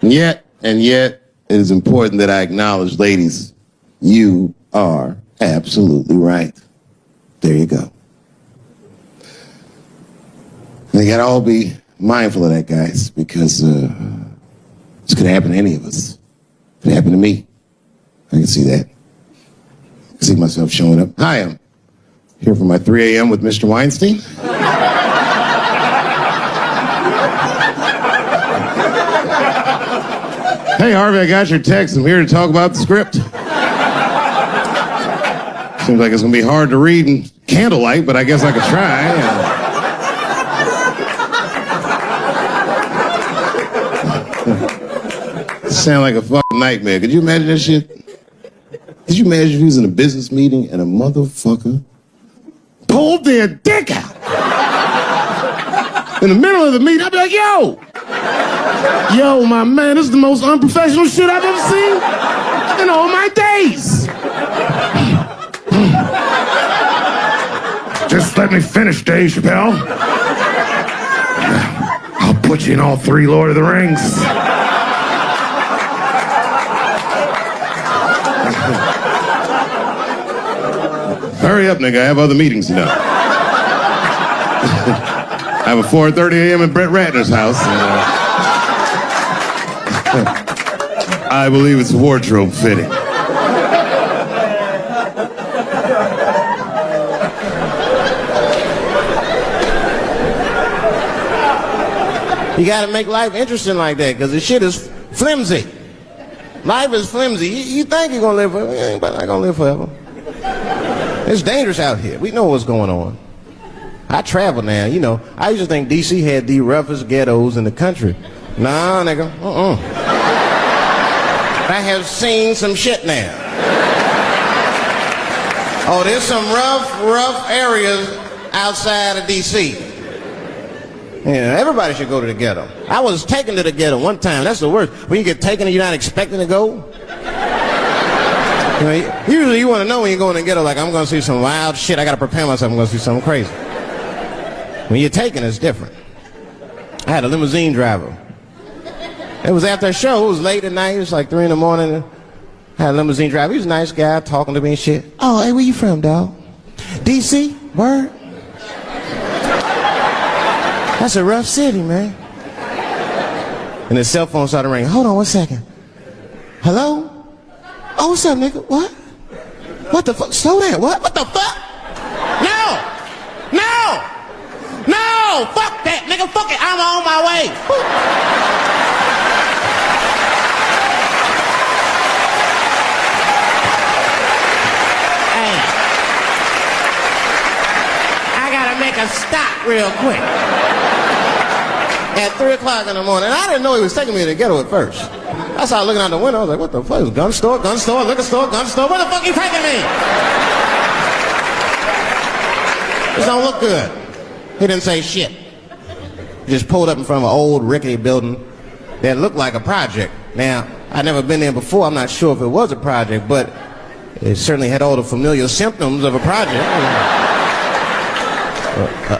And yet, it is important that I acknowledge, ladies, you are absolutely right. There you go. They gotta all be mindful of that, guys, because this could happen to any of us. It could happen to me. I can see that. I can see myself showing up. Hi, I'm here for my 3 a.m. with Mr. Weinstein. Hey, Harvey, I got your text. I'm here to talk about the script. Seems like it's going to be hard to read in candlelight, but I guess I could try. Sound like a fucking nightmare. Could you imagine that shit? Could you imagine if you was in a business meeting and a motherfucker pulled their dick out? In the middle of the meeting, I'd be like, yo, my man, this is the most unprofessional shit I've ever seen in all my days. Just let me finish, Dave Chappelle. I'll put you in all 3 Lord of the Rings. Hurry up, nigga. I have other meetings now. I have a 4:30 a.m. at Brett Ratner's house. I believe it's wardrobe fitting. You gotta make life interesting like that, because the shit is flimsy. Life is flimsy. You think you're gonna live forever, you ain't not gonna live forever. It's dangerous out here. We know what's going on. I travel now, you know. I used to think D.C. had the roughest ghettos in the country. Nah, nigga, I have seen some shit now. Oh, there's some rough areas outside of D.C. Yeah, everybody should go to the ghetto. I was taken to the ghetto one time. That's the worst. When you get taken and you're not expecting to go. You know, usually you want to know when you're going to the ghetto, like, I'm going to see some wild shit. I got to prepare myself. I'm going to see something crazy. When you're taken, it's different. I had a limousine driver. It was after a show. It was late at night. It was like 3 in the morning. I had a limousine driver. He was a nice guy talking to me and shit. Oh, hey, where you from, dog? D.C.? Word? That's a rough city, man. And his cell phone started ringing. Hold on 1 second. Hello? Oh, what's up, nigga? What? What the fuck? Slow down. What the fuck? No! Fuck that, nigga. Fuck it. I'm on my way. Hey. I gotta make a stop real quick. At 3 o'clock in the morning. I didn't know he was taking me to the ghetto at first. I started looking out the window. I was like, what the fuck? It was gun store, liquor store, gun store. Where the fuck you taking me? This don't look good. He didn't say shit. He just pulled up in front of an old rickety building that looked like a project. Now, I'd never been there before. I'm not sure if it was a project, but it certainly had all the familiar symptoms of a project.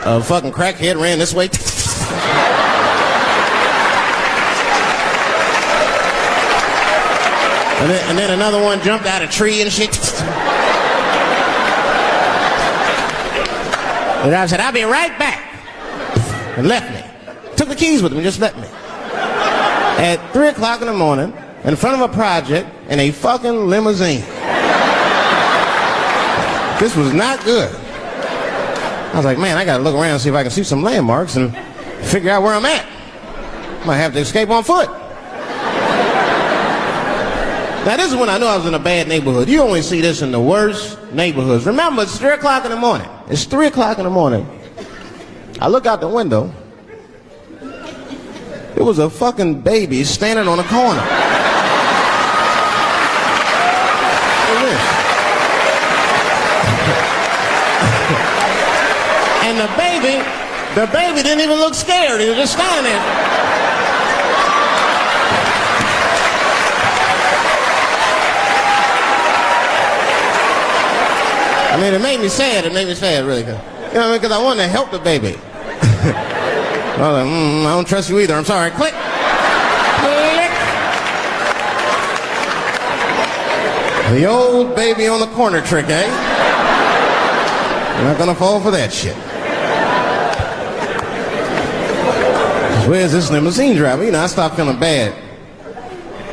A fucking crackhead ran this way. And then another one jumped out of a tree and shit. And I said, I'll be right back. And left me. Took the keys with him and just left me. At 3 o'clock in the morning, in front of a project, in a fucking limousine. This was not good. I was like, man, I gotta look around and see if I can see some landmarks and figure out where I'm at. Might have to escape on foot. Now, this is when I knew I was in a bad neighborhood. You only see this in the worst neighborhoods. Remember, it's 3 o'clock in the morning. It's 3 o'clock in the morning. I look out the window. It was a fucking baby standing on a corner. Look at this. And the baby didn't even look scared. He was just standing there. I mean, it made me sad. It made me sad, really. You know what I mean? Because I wanted to help the baby. I was like, I don't trust you either. I'm sorry. Click. Click. The old baby on the corner trick, eh? You're not gonna fall for that shit. Where's this limousine driver? You know, I start feeling bad.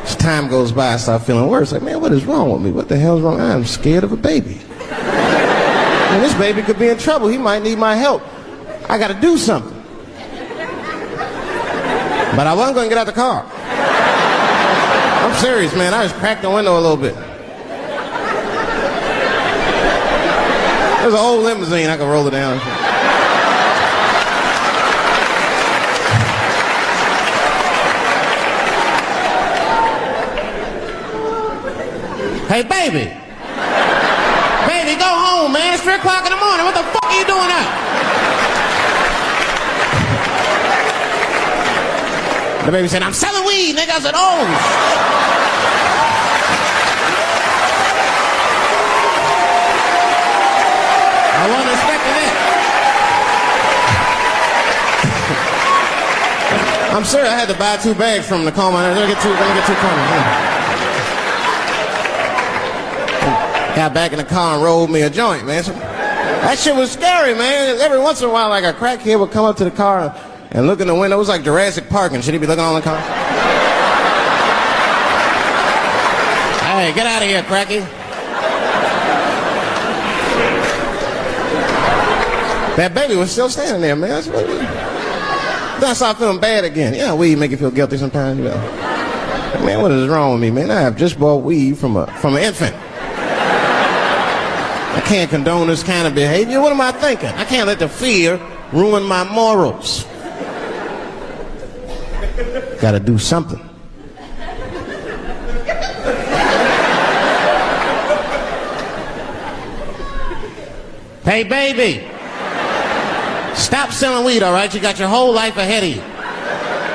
As time goes by, I start feeling worse. Like, man, what is wrong with me? What the hell's wrong? I'm scared of a baby. And this baby could be in trouble. He might need my help. I got to do something. But I wasn't going to get out the car. I'm serious, man. I just cracked the window a little bit. There's an old limousine. I can roll it down. Hey, baby. Baby, go home, man. It's 3 o'clock in the morning. What the fuck are you doing out? The baby said, I'm selling weed, nigga. I said, oh. I wasn't expecting that. I'm serious. I had to buy 2 bags from the car. Let me get two corners. Got back in the car and rolled me a joint, man. That shit was scary, man. Every once in a while, like a crackhead would come up to the car and look in the window. It was like Jurassic Park and shit. He'd be looking on the car. Hey, get out of here, cracky. That baby was still standing there, man. That's what then I started feeling bad again. Yeah, weed make you feel guilty sometimes, you know. Man, what is wrong with me, man? I have just bought weed from an infant. I can't condone this kind of behavior. What am I thinking? I can't let the fear ruin my morals. Gotta do something. Hey, baby. Stop selling weed, all right? You got your whole life ahead of you.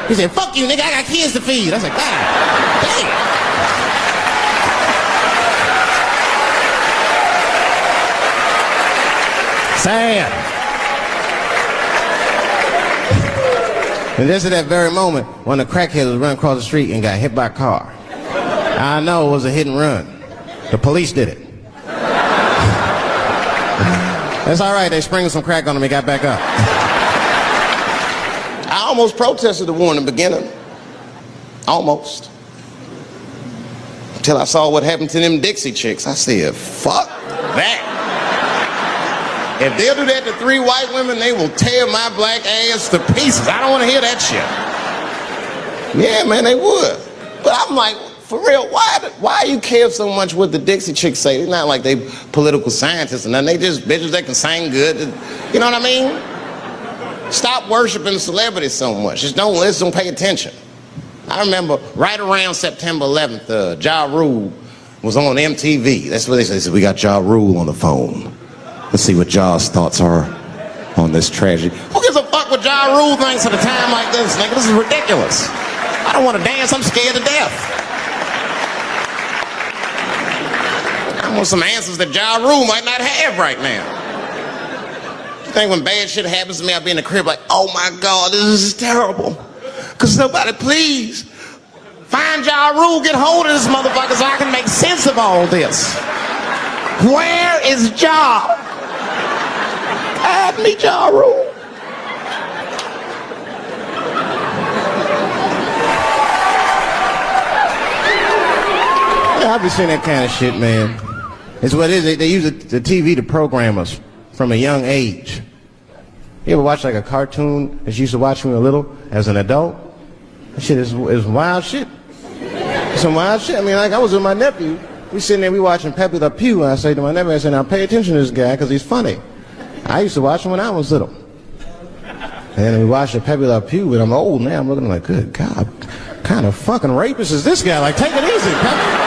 He said, fuck you, nigga, I got kids to feed. I said, God damn. Sad. And just at that very moment, one of the crackheads was running across the street and got hit by a car. I know it was a hit and run. The police did it. That's all right, they sprinkled some crack on him and got back up. I almost protested the war in the beginning. Almost. Until I saw what happened to them Dixie chicks. I said, fuck that. If they'll do that to 3 white women, they will tear my black ass to pieces. I don't want to hear that shit. Yeah, man, they would. But I'm like, for real, why you care so much what the Dixie chicks say? It's not like they political scientists or nothing. They just bitches that can sing good. You know what I mean? Stop worshiping celebrities so much. Just don't listen, don't pay attention. I remember right around September 11th, Ja Rule was on MTV. That's what they said. They said, we got Ja Rule on the phone. Let's see what Ja's thoughts are on this tragedy. Who gives a fuck what Ja Rule thinks at a time like this, nigga? This is ridiculous. I don't want to dance. I'm scared to death. I want some answers that Ja Rule might not have right now. You think when bad shit happens to me, I'll be in the crib like, oh my God, this is terrible. Cause somebody please find Ja Rule, get hold of this motherfucker so I can make sense of all this. Where is Ja? Add me Ja Rule. Yeah, I've been seeing that kind of shit, man. It's what it is. They use the TV to program us from a young age. You ever watch like a cartoon that you used to watch when you were little as an adult? That shit is wild shit. It's some wild shit. I mean, like I was with my nephew. We sitting there, we watching Pepe Le Pew, and I say to my nephew, I say, now pay attention to this guy because he's funny. I used to watch him when I was little. And then we watched the Pepe Le Pew, and I'm old now. I'm looking like, good God, what kind of fucking rapist is this guy? Like, take it easy, Pepe.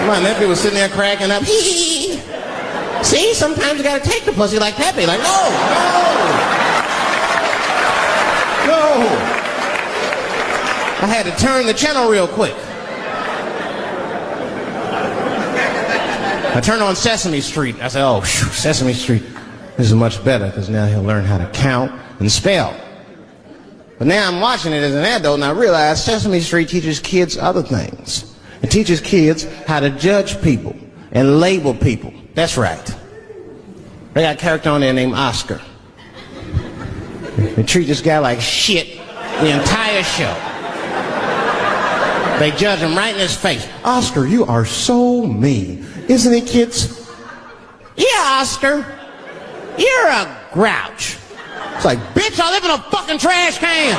My nephew was sitting there cracking up. See, sometimes you gotta take the pussy like Pepe. Like, no. I had to turn the channel real quick. I turned on Sesame Street. I said, oh, phew, Sesame Street. This is much better because now he'll learn how to count and spell. But now I'm watching it as an adult and I realize Sesame Street teaches kids other things. It teaches kids how to judge people and label people. That's right. They got a character on there named Oscar. They treat this guy like shit the entire show. They judge him right in his face. Oscar, you are so mean. Isn't he, kids? Yeah, Oscar. You're a grouch. It's like, bitch, I live in a fucking trash can.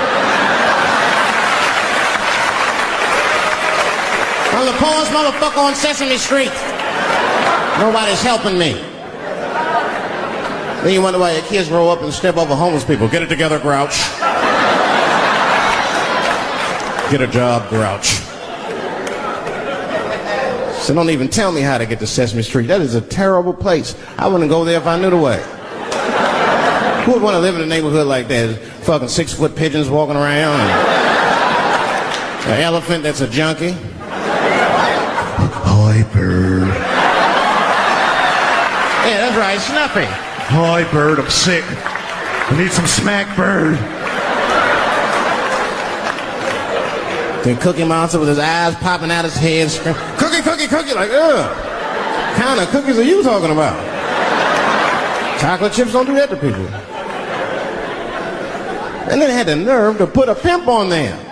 I'm the poorest motherfucker on Sesame Street. Nobody's helping me. Then you wonder why your kids grow up and step over homeless people. Get it together, grouch. Get a job, grouch. So don't even tell me how to get to Sesame Street. That is a terrible place. I wouldn't go there if I knew the way. Who would want to live in a neighborhood like that? Fucking 6-foot pigeons walking around. And an elephant that's a junkie. Hi, bird. Yeah, that's right, Snuffy. Hi, bird, I'm sick. I need some smack, bird. Then Cookie Monster with his eyes popping out his head, screaming, cookie, cookie, cookie, like, ugh. kind of cookies are you talking about? Chocolate chips don't do that to people. And then they had the nerve to put a pimp on there.